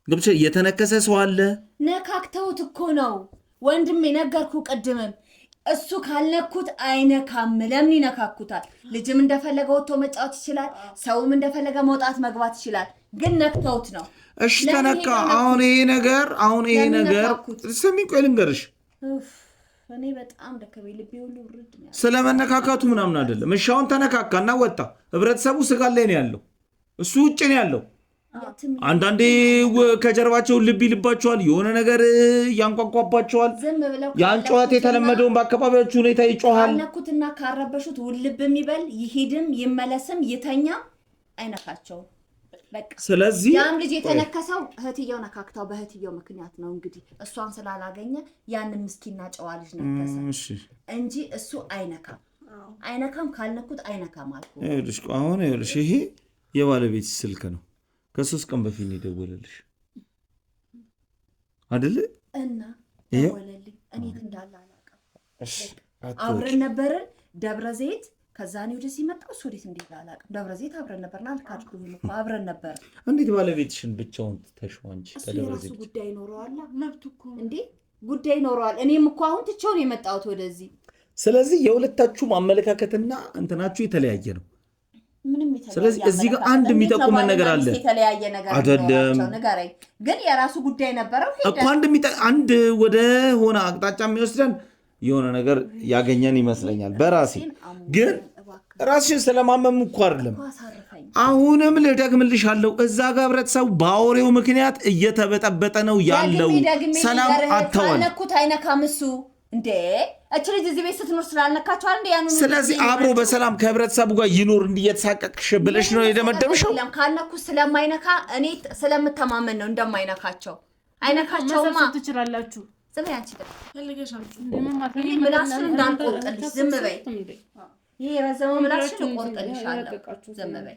ገብቼ እየተነከሰ ሰው አለ። ነካክተውት እኮ ነው ወንድሜ፣ ነገርኩ ቅድምም። እሱ ካልነኩት አይነካም። ለምን ይነካኩታል? ልጅም እንደፈለገ ወጥቶ መጫወት ይችላል፣ ሰውም እንደፈለገ መውጣት መግባት ይችላል። ግን ነክተውት ነው። እሺ ተነካ። አሁን ይሄ ነገር ስሚ፣ ቆይ ልንገርሽ፣ እኔ በጣም ደከመ ልቤ ሁሉ ውርድ ነው። ስለመነካካቱ ምናምን አይደለም። እሺ አሁን ተነካካና ወጣ። ህብረተሰቡ ስጋት ላይ ነው ያለው፣ እሱ ውጭ ነው ያለው። አንዳንዴ ከጀርባቸው ልብ ይልባቸዋል፣ የሆነ ነገር ያንቋቋባቸዋል። ያን ጨዋታ የተለመደውን በአካባቢዎቹ ሁኔታ ይጮሃል። ነኩትና ካረበሹት ውልብ የሚበል ይሄድም ይመለስም ይተኛ አይነካቸው። በቃ ስለዚህ ያም ልጅ የተነከሰው እህትየው ነካክታው በእህትየው ምክንያት ነው። እንግዲህ እሷን ስላላገኘ ያንን ምስኪና ጨዋ ልጅ ነከሰ እንጂ እሱ አይነካም። ካልነኩት አይነካም አልኩ። ይኸውልሽ አሁን ይሄ የባለቤት ስልክ ነው። ከ3 ቀን በፊት ነው የደወለልሽ አይደለ? እና ደወለልኝ። እኔ እንዳለ አላውቅም። አብረን ነበርን ደብረ ዘይት። ከዛ ነው ወደዚህ መጣው። እሱ ወዴት እንዴት አላውቅም። ደብረ ዘይት አብረን ነበርና አልካድኩም እኮ አብረን ነበር። እንዴት ባለቤትሽን ብቻውን ተሽዋንጂ? ከደብረ ዘይት ጉዳይ ይኖረዋል። መብቱ እኮ እንዴ ጉዳይ ይኖረዋል። እኔም እኮ አሁን ትቼው ነው የመጣሁት ወደዚህ። ስለዚህ የሁለታችሁ ማመለካከትና እንትናችሁ የተለያየ ነው። ስለዚህ እዚህ ጋር አንድ የሚጠቁመን ነገር አለ አይደለም? ግን የራሱ ጉዳይ ነበረው እኮ አንድ ወደ ሆነ አቅጣጫ የሚወስደን የሆነ ነገር ያገኘን ይመስለኛል። በራሴ ግን ራስሽን ስለማመም እኮ አይደለም። አሁንም ልደግምልሻለሁ፣ እዛ ጋር ህብረተሰቡ በአውሬው ምክንያት እየተበጠበጠ ነው ያለው። ሰላም አጥተዋል። ነኩት አይነካም እሱ እንዴ እቺ ልጅ እዚህ ቤት ስትኖር ስላልነካቸው አንዴ ያኑ። ስለዚህ አብሮ በሰላም ከህብረተሰቡ ጋር ይኖር እንዲየተሳቀቅሽ ብለሽ ነው የደመደምሽው? ካልነኩት ስለማይነካ እኔ ስለምተማመን ነው እንደማይነካቸው። አይነካቸውማ ትችላላችሁ። ዝም ያንቺ ፈልገሻችሁ ምላስሽን እንዳንቆርጥልሽ ዝም በይ። ይሄ ረዘመው ምላስሽን ቆርጥልሻለሁ። ዝም በይ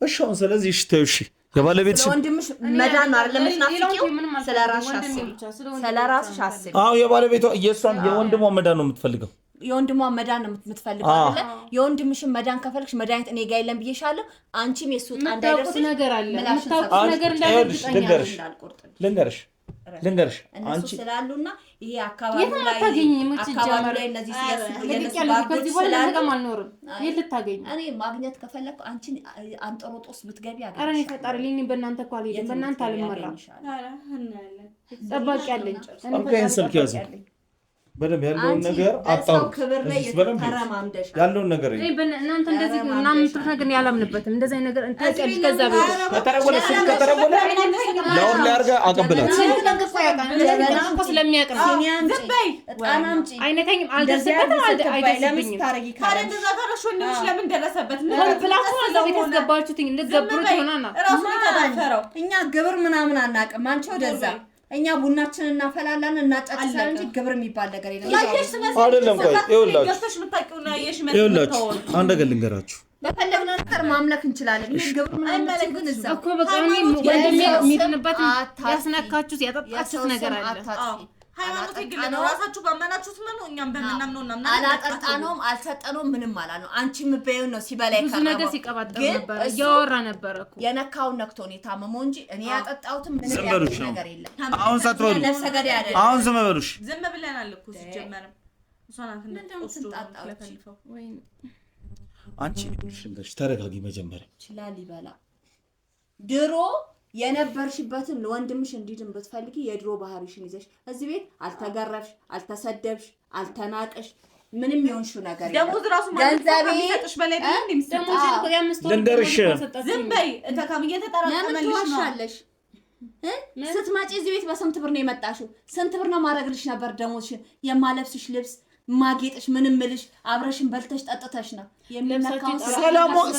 እሺ። አሁን ስለዚህ እሺ ተይው። እሺ የባለቤትሽ ወንድምሽ መዳን ነው አይደል? ለምትናፍቂው ስለራስሽ አስቢ። አዎ የባለቤቷ የእሷን የወንድሟ መዳን ነው የምትፈልገው። የወንድሟ መዳን ነው የምትፈልገው አይደል? የወንድምሽን መዳን ከፈልክሽ መድኃኒት እኔ ጋር የለም ብዬሻለሁ። አንቺም የሱ ጣ እንዳይደርስ ነገር አለ። የምታውቁት ነገር እንዳይደርስ ልንገርሽ እነሱ ስላሉና ይሄ አካባቢ ላይ እነዚህ እኔ ማግኘት ከፈለኩ አንቺን አንጠሮጦስ ብትገቢ ኧረ እኔ ፈጣሪ ልኝ በእናንተ እኮ አልሄድም። በእናንተ አልመራም። ጠባቂ አለኝ። ስልክ ያዙ። በደንብ ያለውን ነገር አጣሩ። ያለውን ነገር እናንተ እንደዚህ ምናምን የምትሉት ነገር ያላምንበትም። እንደዚህ አይነት ነገር እንታውቂያለሽ። ከዛ ቤት ከተረጎለ ለአሁን ላይ አድርጋ አቀብላት ስለሚያውቅ ነው። አይነካኝም፣ አልደርስበትም፣ አይደርስብኝም። ለምን ደረሰበት ብላችሁ እዛ ቤት ያስገባችሁት እንድትገብሩት ይሆናል። እኛ ግብር ምናምን አናውቅም። አንቺ ወደዛ እኛ ቡናችንን እናፈላለን እናጫጭሳለን እንጂ ግብር የሚባል ነገር የለም። አይደለም። ቆይ ይኸውላችሁ አንድ ነገር ልንገራችሁ። በፈለግነው ነገር ማምለክ እንችላለን። ይሄ ግብር ምናምን ግን እዛ እኮ በቃ ወንድሜ የሚድንበት ያስነካችሁት ያጠጣችሁት ነገር አለ። ሃይማኖት ይግል ነው። ራሳችሁ ባመናችሁት ምን ነው እኛም በመናምነው እና አላጠጣነውም አልሰጠነውም ምንም አላል ነው። አንቺ ምበየው ነው ሲበላይ ብዙ ነገር ሲቀባጠር ነበር እያወራ ነበር እኮ የነካውን ነክቶ ነው የታመመው እንጂ እኔ ያጠጣሁትም ምንም ነገር የለም። አሁን ሳትበሉ ነፍሰ ገዳይ አይደለም። አሁን ዝም በሉሽ። ዝም ብለናል እኮ ሲጀመርም እሷናት እንደምትጣጣው ወይ አንቺ ሽንገሽ ተረጋጊ። መጀመሪያ ይችላል ይበላ ድሮ የነበርሽበትን ለወንድምሽ እንዲድን ብትፈልጊ የድሮ ባህሪሽን ይዘሽ እዚህ ቤት አልተገረፍሽ፣ አልተሰደብሽ፣ አልተናቀሽ ምንም ይሆንሽው ነገር ደሞ ዝራሱ ማለት ነው። በላይ ልንገርሽ ዝም በይ ተካም እየተጠራቀመልሽ ነው። ስትመጪ እዚህ ቤት በስንት ብር ነው የመጣሽው? ስንት ብር ነው ማድረግልሽ ነበር ደሞዝሽን? የማለብስሽ ልብስ ማጌጥሽ ምንም ምልሽ አብረሽን በልተሽ ጠጥተሽ ነው የሚነካው።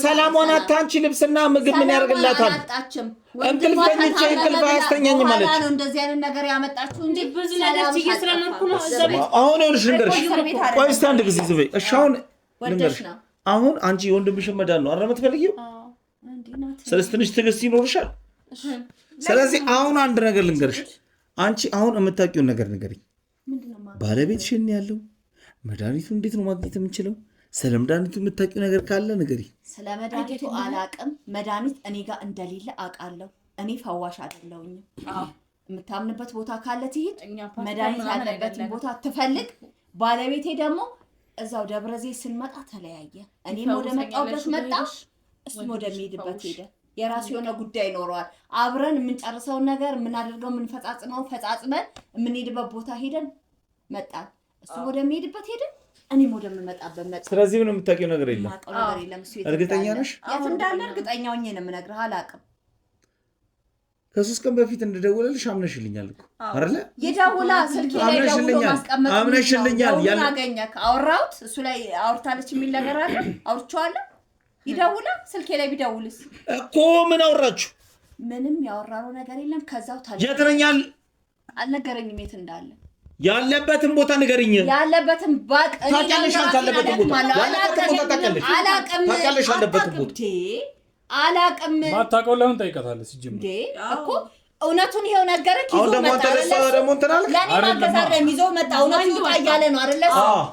ሰላሟን አታንቺ ልብስና ምግብ ምን ያደርግላታል? እንቅልፍ አያስተኛኝም ማለት ነው። እንደዚህ አይነት ነገር ያመጣችሁ እንጂ ብዙ ነገር ስለነኩ ነው። እዛ ቤት አሁን ይኸውልሽ ልንገርሽ። ቆይ እስኪ አንድ ጊዜ ዝም በይ እሺ። አሁን ልንገርሽ አሁን አንቺ የወንድምሽን መዳን ነው አይደል የምትፈልጊው? ስለዚህ ትንሽ ትዕግስት ይኖርሻል። ስለዚህ አሁን አንድ ነገር ልንገርሽ። አንቺ አሁን የምታውቂውን ነገር ንገሪኝ። ባለቤትሽን ያለው መድኃኒቱ እንዴት ነው ማግኘት የምንችለው? ስለ መድኃኒቱ የምታውቂው ነገር ካለ ንገሪኝ። ስለ መድኃኒቱ አላቅም። መድኃኒት እኔ ጋር እንደሌለ አውቃለሁ። እኔ ፈዋሽ አይደለሁኝም። የምታምንበት ቦታ ካለ ትሂድ፣ መድኃኒት ያለበትን ቦታ ትፈልግ። ባለቤቴ ደግሞ እዛው ደብረ ዘይት ስንመጣ ተለያየ። እኔም ወደ መጣሁበት መጣ፣ እሱም ወደሚሄድበት ሄደ። የራሱ የሆነ ጉዳይ ይኖረዋል። አብረን የምንጨርሰውን ነገር የምናደርገው የምንፈጻጽመው ፈጻጽመን የምንሄድበት ቦታ ሄደን መጣን። እሱ ወደሚሄድበት ሄደን እኔም ወደምመጣበት መጣ። ስለዚህ ምንም የምታውቂው ነገር የለም። እርግጠኛ ነሽ? የት እንዳለ እርግጠኛ ሆኜ ነው የምነግርህ። አላውቅም። ከ3 ቀን በፊት እንደደወለልሽ አምነሽልኛል እኮ አይደለ? የደውላ ስልኬ ላይ ደውሎ ማስቀመጥ አምነሽልኛል። ያላገኘክ አወራሁት። እሱ ላይ አውርታለች የሚል ነገር አለ። አውርቼዋለሁ። ይደውላ ስልኬ ላይ ቢደውልስ እኮ ምን አወራችሁ? ምንም ያወራነው ነገር የለም። ከዛው የት ነኝ አልነገረኝም። የት እንዳለ ያለበትን ቦታ ንገሪኝ። ያለበትን ባቅ እኔ ታውቂያለሽ። ያለበትን ቦታ አላቅም። ማታውቀው ለምን ጠይቀታለህ? ሲጀምር እኮ እውነቱን ይሄው ነገረክ። ይዞ መጣ። ለኔ ማገዛረ ይዞ መጣ። እውነቱ ይውጣ እያለ ነው አይደለ?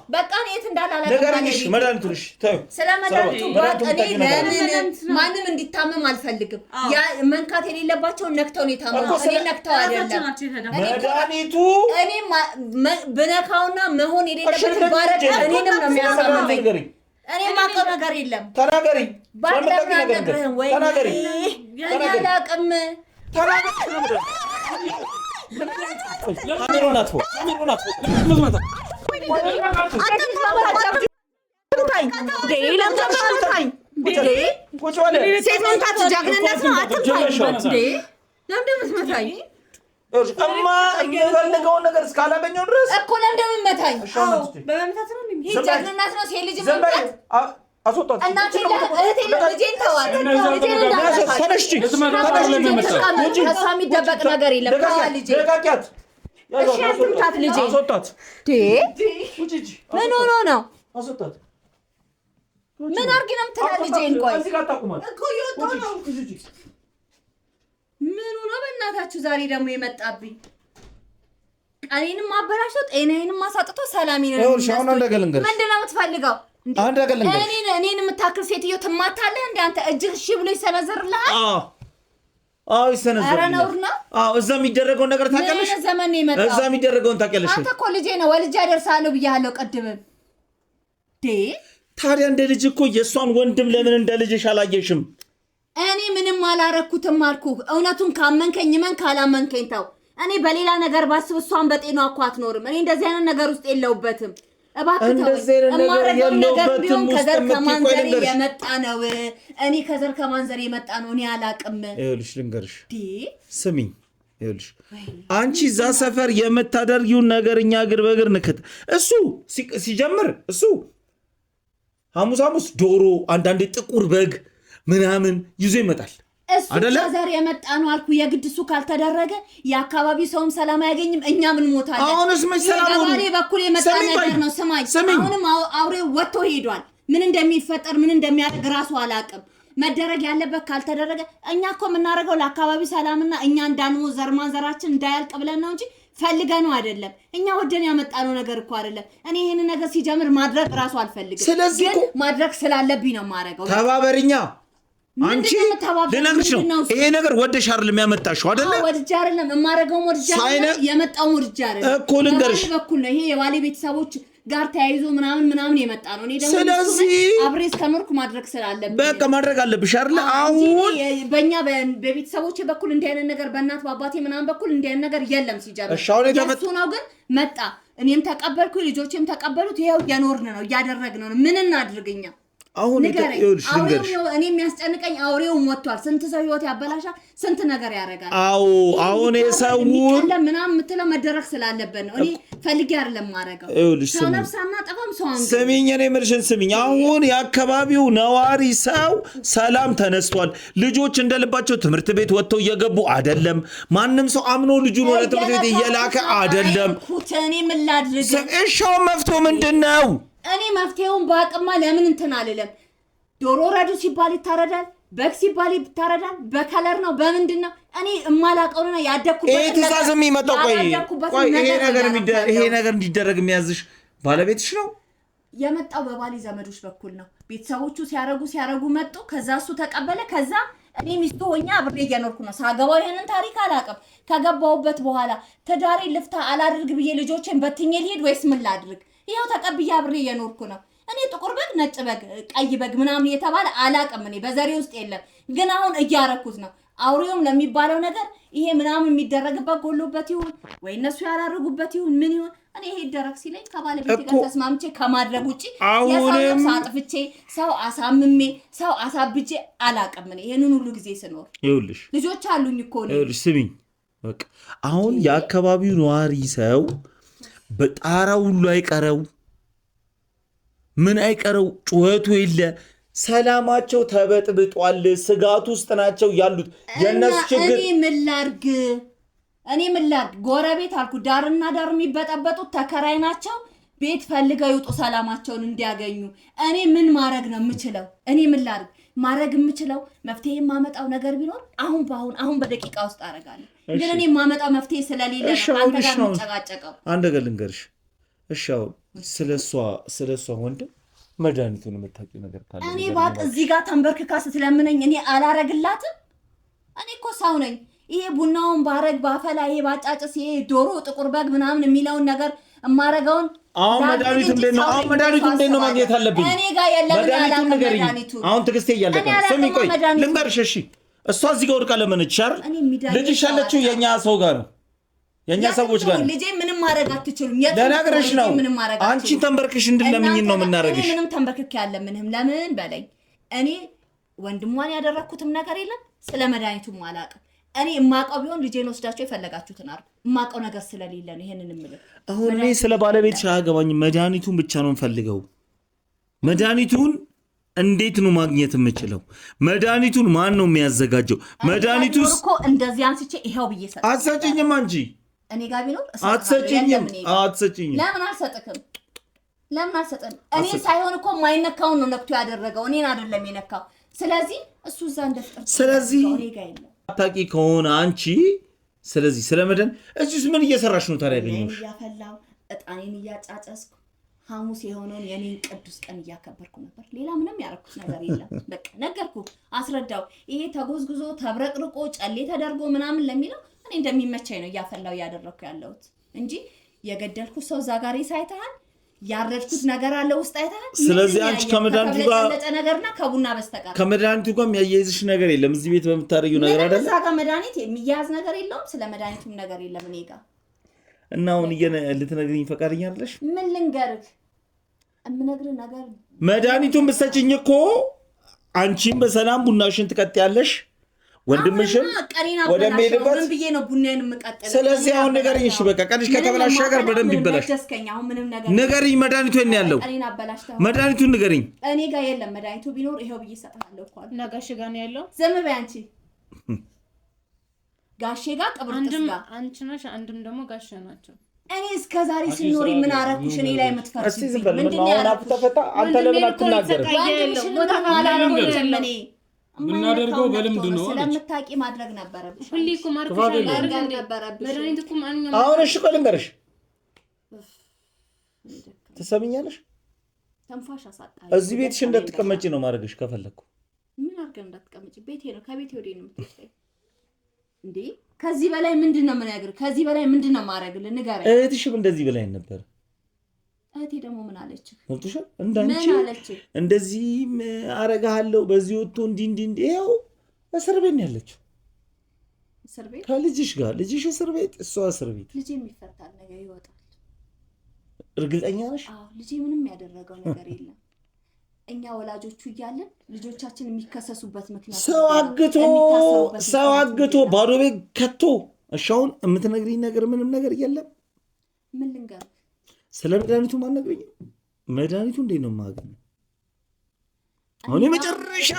በቃ ነው የት እንዳለ ነገርሽ። መድኃኒቱሽ ተው። ስለ መድኃኒቱ እኔ ለምን ማንም እንዲታመም አልፈልግም። ያ መንካት የሌለባቸው ነክተው ነው የታመሙ። እኔ ነክተው አይደለም መድኃኒቱ። እኔ ብነካውና መሆን የሌለበት ባረክ እኔንም ነው የሚያሳምመኝ። እኔ ማውቀው ነገር የለም። ተናገሪ። ባለና ነገር ወይ ተናገሪ። እኔ አላውቅም። ሴት መምታት ጀግንነት ነው። አትምታኝ። የምፈልገውን ነገር እስካላገኘው ድረስ እኮ ለምን መታኝ? በመምታት ነው። ይሄ ጀግንነት ነው። ሴት ልጅ መምታት አስወጣት። እናቴ ለእህቴ ልጄን ተዋት። ልጄን እንዳትነካሽ። ከእሷ የሚደበቅ ነገር የለም። ተዋት ልጄ። እሺ አትምታት ልጄ። አስወጣት። ምን ሆኖ ነው? አስወጣት። ምን አድርጊ ነው የምትላት ልጄን? ቆይ እኮ እየወጣሁ ነው። ምኑ ነው በእናታችሁ ዛሬ ደግሞ የመጣብኝ? ቀኔንም አበላሽቶ ጤናዬንም አሳጥቶ ሰላሜን ነው። ምንድን ነው የምትፈልገው? እኔን የምታክል ሴትዮ ትማታለህ እንደ አንተ? እጅህ እሺ ብሎ ይሰነዝርልሃል? አዎ ይሰነዝርልሃል። ኧረ ነውር ነው። አዎ እዛ የሚደረገውን ነገር ታውቂያለሽ? ምን ዘመን ነው የመጣው? እዛ የሚደረገውን ታውቂያለሽ? አንተ እኮ ልጄ ነው ወልጄ አደርሳለሁ ብያለሁ ቅድምም። ታዲያ እንደ ልጅ እኮ የእሷን ወንድም ለምን እንደ ልጅሽ አላየሽም? እኔ ምንም አላረኩትም አልኩህ። እውነቱን ካመንከኝ መን፣ ካላመንከኝ ተው። እኔ በሌላ ነገር ባስብ እሷን በጤናዋ እኮ አትኖርም። እኔ እንደዚህ አይነት ነገር ውስጥ የለውበትም። እባክህ ተው። የማረገው ነገር ቢሆን ከዘር ከማንዘር የመጣ ነው። እኔ ከዘር ከማንዘር የመጣ ነው። እኔ አላቅም። ይኸውልሽ ልንገርሽ፣ ስሚኝ። ይኸውልሽ አንቺ እዛ ሰፈር የምታደርጊውን ነገር እኛ እግር በእግር ንክት። እሱ ሲጀምር እሱ ሐሙስ ዶሮ፣ አንዳንዴ ጥቁር በግ ምናምን ይዞ ይመጣል። እሱ ከዘር የመጣ ነው አልኩ። የግድ እሱ ካልተደረገ የአካባቢ ሰውም ሰላም አያገኝም። እኛ ምን ሞታለን? አሁንስ ምን ሰላም ነው? በባሌ በኩል የመጣ ነገር ነው። ስማኝ፣ አሁንም አውሬው ወጥቶ ሄዷል። ምን እንደሚፈጠር ምን እንደሚያደርግ ራሱ አላውቅም። መደረግ ያለበት ካልተደረገ እኛ እኮ የምናደርገው ለአካባቢ ሰላምና እኛ እንዳንሞት ዘር ማንዘራችን እንዳያልቅ ብለን ነው እንጂ ፈልገነው አይደለም። እኛ ወደን ያመጣነው ነገር እኮ አይደለም። እኔ ይሄን ነገር ሲጀምር ማድረግ ራሱ አልፈልግም። ስለዚህ ግን ማድረግ ስላለብኝ ነው የማደርገው። ተባበሪኛ። አንቺ ልነግርሽ ነው ይሄ ነገር ወደሽ አይደለም ያመጣሽው አይደለ? ወድጄ አይደለም የማደርገው፣ ወድጄ አይደለም የመጣው፣ ወድጄ አይደለም እኮ ልንገርሽ በኩል ነው። ይሄ የባሌ ቤተሰቦች ጋር ተያይዞ ምናምን የመጣ ነው። እኔ ደግሞ ስለዚህ አብሬ እስከኖርኩ ማድረግ ስላለብኝ በቃ ማድረግ አለብሽ አይደለ? አሁን በእኛ በቤተሰቦቼ በኩል እንዲህ አይነት ነገር በእናት በአባቴ ምናምን በኩል እንዲህ አይነት ነገር የለም ሲጀምር። እሱ ነው ግን መጣ። እኔም ተቀበልኩ፣ ልጆቼም ተቀበሉት። ይሄው እየኖርን ነው፣ እያደረግን ነው። ምን እናድርግኛ? አሁን ልንገርሽ እኔ የሚያስጨንቀኝ አውሬውም ወጥቷል። ስንት ሰው ህይወት ያበላሻል፣ ስንት ነገር ያደርጋል። አሁን የሰውን ምናምን የምትለው መደረግ ስላለበት ነው። እኔ ፈልጌ አይደለም ማረጋው። ሰው ነፍሳና ጠፋም ሰው አንተ ስሚኝ፣ እኔ ምርሽን ስሚኝ። አሁን የአካባቢው ነዋሪ ሰው ሰላም ተነስቷል። ልጆች እንደልባቸው ትምህርት ቤት ወጥተው እየገቡ አይደለም። ማንም ሰው አምኖ ልጁን ወደ ትምህርት ቤት እየላከ አይደለም። እኔ ምን ላድርግ? እሺው መፍትሄው ምንድነው? እኔ መፍትሄውን በአቅማ ለምን እንትን አልለም። ዶሮ ረዱ ሲባል ይታረዳል፣ በግ ሲባል ይታረዳል። በከለር ነው በምንድነው? እኔ እማላቀውና ያደኩበት ትእዛዝ የሚመጣው ይሄ ነገር እንዲደረግ የሚያዝሽ ባለቤትሽ ነው የመጣው። በባሌ ዘመዶች በኩል ነው። ቤተሰቦቹ ሲያረጉ መጡ። ከዛ እሱ ተቀበለ። ከዛ እኔ ሚስቱ ሆኜ አብሬ እየኖርኩ ነው። ሳገባው ይሄንን ታሪክ አላውቅም። ከገባውበት በኋላ ትዳሬ ልፍታ አላድርግ ብዬ ልጆቼን በትኜ ልሄድ ወይስ ምን ላድርግ? ይሄው ተቀብዬ አብሬ እየኖርኩ ነው። እኔ ጥቁር በግ፣ ነጭ በግ፣ ቀይ በግ ምናምን የተባለ አላውቅም። እኔ በዘሬ ውስጥ የለም። ግን አሁን እያረኩት ነው። አውሬውም ለሚባለው ነገር ይሄ ምናምን የሚደረግበት ጎሎበት ይሁን ወይ እነሱ ያላረጉበት ይሁን ምን ይሁን እኔ ይሄ ይደረግ ሲለኝ ከባለቤቴ ጋር ተስማምቼ ከማድረግ ውጪ የሰው ሳጥፍቼ ሰው አሳምሜ ሰው አሳብጄ አላውቅም። እኔ ይሄንን ሁሉ ጊዜ ስኖር ይኸውልሽ ልጆች አሉኝ እኮ ነው። ይኸውልሽ ስሚኝ፣ በቃ አሁን የአካባቢው ነዋሪ ሰው በጣራው ሁሉ አይቀረው ምን አይቀረው ጩኸቱ የለ ሰላማቸው ተበጥብጧል። ስጋት ውስጥ ናቸው ያሉት። የነሱ ችግር እኔ ምን ላድርግ ጎረቤት አልኩ ዳርና ዳር የሚበጠበጡት ተከራይ ናቸው። ቤት ፈልገው ይውጡ ሰላማቸውን እንዲያገኙ። እኔ ምን ማድረግ ነው የምችለው? እኔ ምን ላድርግ? ማድረግ የምችለው መፍትሄ የማመጣው ነገር ቢኖር አሁን በደቂቃ ውስጥ አደርጋለሁ። ግን እኔ የማመጣው መፍትሄ ስለሌለ አንተ ጋር የምጨቃጨቀው አንድ ነገር ልንገርሽ። እሺ አሁን ስለሷ ወንድም መድኃኒቱን የምታውቂው ነገር ካለ እኔ ባቅ እዚህ ጋር ተንበርክካ ስትለምነኝ እኔ አላረግላትም? እኔ እኮ ሰው ነኝ። ይሄ ቡናውን ባረግ ባፈላ ይሄ ባጫጭስ ይሄ ዶሮ ጥቁር በግ ምናምን የሚለውን ነገር እማረጋውን አሁን መድኃኒቱ እንዴት ነው ማግኘት አለብኝ? እኔ ጋር የለም መድኃኒቱ። አሁን ትዕግስቴ እያለቀ ስሚ፣ ቆይ ልንገርሽ። እሺ እሷ እዚህ ጋር ወድቃ ለመነች አይደል? ልጅሽ ያለችው የኛ ሰው ጋር ነው፣ የኛ ሰዎች ጋር ነው። ልጄ ምንም ማድረግ አትችሉም። ለነገርሽ ነው። አንቺ ተንበርክሽ እንድለምኝ ነው የምናረግሽ። እኔ ምንም ተንበርክክ ያለ ምንም ለምን በለኝ። እኔ ወንድሟን ያደረኩትም ነገር የለም። ስለ መድኃኒቱም አላውቅም። እኔ የማውቀው ቢሆን ልጄን ወስዳቸው የፈለጋችሁትን አድርጉ። የማውቀው ነገር ስለሌለ ነው ይሄንን የምልህ። አሁን እኔ ስለ ባለቤትሽ አያገባኝም። መድኃኒቱን ብቻ ነው የምፈልገው። መድኃኒቱን እንዴት ነው ማግኘት የምችለው? መድኃኒቱን ማን ነው የሚያዘጋጀው? መድኃኒቱስ እኮ እንደዚህ አንስቼ ይሄው ብዬ ሰጠ። አትሰጭኝም አንቺ እኔ ጋር ቢኖር አትሰጭኝም። ለምን አልሰጥክም? ለምን አልሰጥም? እኔ ሳይሆን እኮ የማይነካውን ነው ነክቶ ያደረገው፣ እኔን አይደለም የነካው። ስለዚህ እሱ እዛ እንደፍጠር ስለዚህ እኔ ጋር የለም። አታቂ ከሆነ አንቺ ስለዚህ ስለመደን እዚህስ ምን እየሰራሽ ነው ታዲያ? ያገኘሁሽ እያፈላው እጣኔን እያጫጨስኩ ሐሙስ የሆነውን የኔን ቅዱስ ቀን እያከበርኩ ነበር። ሌላ ምንም ያደረኩት ነገር የለም። በቃ ነገርኩ፣ አስረዳው። ይሄ ተጎዝጉዞ ተብረቅርቆ ጨሌ ተደርጎ ምናምን ለሚለው እኔ እንደሚመቻኝ ነው እያፈላው እያደረኩ ያለሁት እንጂ የገደልኩት ሰው እዛ ጋር ሳይታል ያረድኩት ነገር አለ ውስጥ አይታል። ስለዚህ አንቺ ከመድኃኒቱ ጋር ነገርና ከቡና በስተቀር ከመድኃኒቱ ጋር የሚያያይዝሽ ነገር የለም። እዚህ ቤት በምታረጊው ነገር አይደለም። እዛ ጋር መድኃኒት የሚያያዝ ነገር የለውም። ስለ መድኃኒቱም ነገር የለም እኔ ጋር። እና አሁን ልትነግሪኝ ፈቃደኛ አይደለሽ? ምን ልንገርህ? የምነግርህ ነገር መድኃኒቱን ብትሰጪኝ እኮ አንቺም በሰላም ቡናሽን ትቀጥያለሽ፣ ወንድምሽም ወደ ሜድበት ምን ብዬ ነው ቡናዬን የምቀጥለው? ስለዚህ አሁን ንገሪኝ። እሺ በቃ ቀንሽ ከተበላሽ ጋር በደንብ ይበላሽ። አሁን ምንም ነገር ንገሪኝ። መድኃኒቱ የት ነው ያለው? መድኃኒቱን ንገሪኝ። እኔ ጋር የለም መድኃኒቱ። ቢኖር ይሄው ብዬ እሰጥሃለሁ እኮ እና ጋሼ ጋር ነው ያለው። ዝም በይ አንቺ። ጋሼ ጋር ቅብርጥስ ጋር አንቺ ነሽ፣ አንድም ደግሞ ጋሼ ናቸው። እኔ እስከ ዛሬ ሲኖሪ ምን አረኩሽ? እኔ ላይ የምትፈርጂ እስቲ ዝም በል። ምንድነው አሁን ተፈታ? አንተ ለምን አትናገርም? ምናደርገው በልምድ ነው። ስለምታቂ ማድረግ ነበረብሽ። ሁሌ እኮ ማርክሻል አድርገን ነበረብሽ። መድኃኒት እኮ ማንኛውም አሁን እሺ ቆይ ልንገርሽ፣ ትሰሚኛለሽ? ተንፋሽ አሳጣኝ። እዚህ ቤትሽ እንዳትቀመጪ ነው ማድረግሽ። ከፈለኩ ምን አድርገን እንዳትቀመጪ? ቤቴ ነው። ከቤቴ ወዴት ነው የምትወስደኝ እንዴ? ከዚህ በላይ ምንድነው የምነግርህ? ከዚህ በላይ ምንድነው ማድረግልህ? ንገረኝ። እህትሽም እንደዚህ በላይ ነበር። እህቴ ደግሞ ምን አለች? ወጥተሻል እንዳንቺ እንደዚህ አረጋለሁ በዚህ ወጥቶ እንዲህ ይኸው እስር ቤት ነው ያለችው። እስር ቤት ከልጅሽ ጋር ልጅሽ እስር ቤት፣ እሷ እስር ቤት። ልጄ የሚፈታል ነገር ይወጣል። እርግጠኛ ነሽ? አዎ ልጄ ምንም ያደረገው ነገር የለም። እኛ ወላጆቹ እያለን ልጆቻችን የሚከሰሱበት ምክንያት ሰው አግቶ ባዶ ቤት ከቶ። እሺ አሁን የምትነግሪኝ ነገር ምንም ነገር የለም። ምን ልንገርህ? ስለ መድኃኒቱ ማነግረኝ? መድኃኒቱ እንዴት ነው የማገኘው? አሁን የመጨረሻ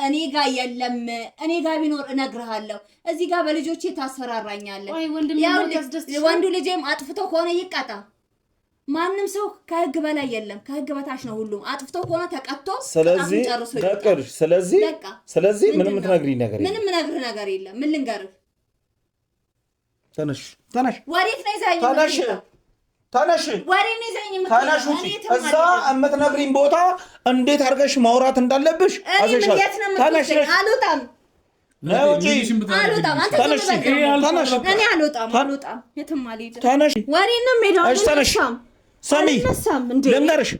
እኔ ጋር የለም። እኔ ጋር ቢኖር እነግርሃለሁ። እዚህ ጋር በልጆቼ ታስፈራራኛለህ። ወንዱ ልጄም አጥፍቶ ከሆነ ይቀጣ። ማንም ሰው ከህግ በላይ የለም፣ ከህግ በታች ነው ሁሉም። አጥፍቶ ከሆነ ተቀጥቶ ስለዚህ ምንም የምትነግሪኝ ነገር የለም። ምንም የምነግርህ ነገር የለም። ምን ልንገርህ? ተነሽ። ወዴት ነው ይዘኸኝ? ተነሽ። ወዴት ነው ይዘኸኝ? እዛ የምትነግሪኝ ቦታ እንዴት አድርገሽ ማውራት እንዳለብሽ ተነሽ። አልወጣም። ልንገርሽ፣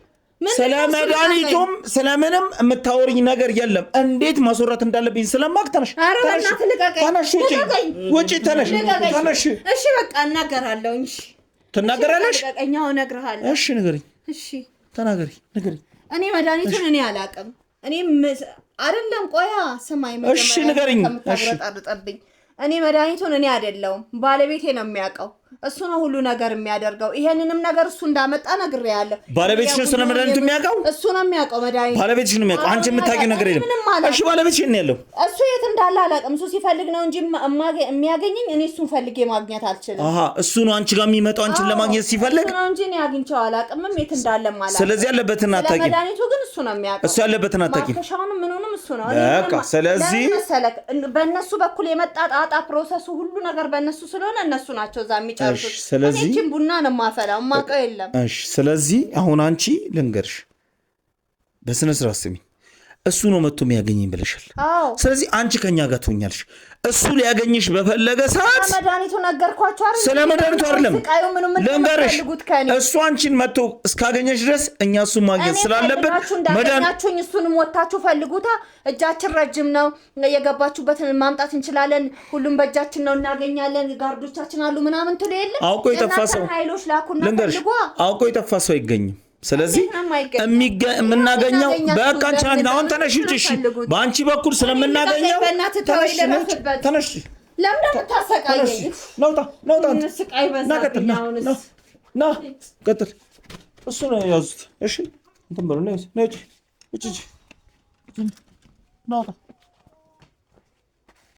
ስለ መድኃኒቱም ስለምንም የምታወሪኝ ነገር የለም። እንዴት ማስወራት እንዳለብኝ ስለማውቅ ተነሽ፣ ውጪ፣ ተነሽ። እሺ በቃ እናገራለሁ። ትናገራለሽ? እሺ ንገሪኝ። እሺ ተናገሪ፣ ንገሪኝ። እኔ መድኃኒቱን እኔ አላውቅም። እኔ አይደለም ቆያ ሰማይ እሺ ንገሪኝ። ጠብኝ። እኔ መድኃኒቱን እኔ አይደለሁም ባለቤቴ ነው የሚያውቀው። እሱ ነው ሁሉ ነገር የሚያደርገው። ይሄንንም ነገር እሱ እንዳመጣ ነግሬያለሁ። ባለቤትሽ ነው መድኃኒቱ የሚያውቀው? እሱ ነው የሚያውቀው መድኃኒቱ። ባለቤትሽ ነው የሚያውቀው። አንቺ የምታውቂው ነገር የለም። እሺ ባለቤትሽ ነው ያለው? እሱ የት እንዳለ አላውቅም። እሱ ሲፈልግ ነው እንጂ የሚያገኘኝ። እኔ እሱን ፈልጌ ማግኘት አልችልም። እሱ ነው አንቺ ጋር የሚመጣው አንቺን ለማግኘት ሲፈልግ ነው እንጂ እኔ አግኝቼው አላውቅም። የት እንዳለ ማለት። ስለዚህ ያለበትን አታውቂም። መድኃኒቱ ግን እሱ ነው የሚያውቀው። እሱ ያለበትን አታውቂም። ማከሻውንም ምኑንም እሱ ነው። በቃ ስለዚህ በእነሱ በኩል የመጣ ጣጣ ፕሮሰሱ ሁሉ ነገር በእነሱ ስለሆነ እነሱ ናቸው እዛ የሚጨርሱት። ስለዚህ እቺን ቡና ነው የማፈላው፣ የማውቀው የለም። እሺ ስለዚህ አሁን አንቺ ልንገርሽ፣ በስነ ስርዓት ስሚ። እሱ ነው መጥቶ የሚያገኘኝ ብለሻል። ስለዚህ አንቺ ከኛ ጋር ትሆኛለሽ። እሱ ሊያገኝሽ በፈለገ ሰዓት መድኃኒቱ ነገርኳችሁ አይደል? ስለ መድኃኒቱ አይደለም ልንገርሽ። እሱ አንቺን መጥቶ እስካገኘሽ ድረስ እኛ እሱን ማግኘት ስላለብን መድኃኒቱን እሱንም ወታችሁ ፈልጉታ። እጃችን ረጅም ነው። የገባችሁበትን ማምጣት እንችላለን። ሁሉም በእጃችን ነው፣ እናገኛለን። ጋርዶቻችን አሉ ምናምን ትሉ የለ። አውቆ የጠፋ ሰው ልንገርሽ፣ አውቆ የጠፋ ሰው አይገኝም። ስለዚህ የምናገኘው በቃ አንቺ አሁን ተነሽ ውጪ። እሺ በአንቺ በኩል ስለምናገኘው ተነሽ። ለምን ታሰቃየኝ? ና ቀጥል። እሱ ነው ያዙት። እሺ እንትን በሉ ነው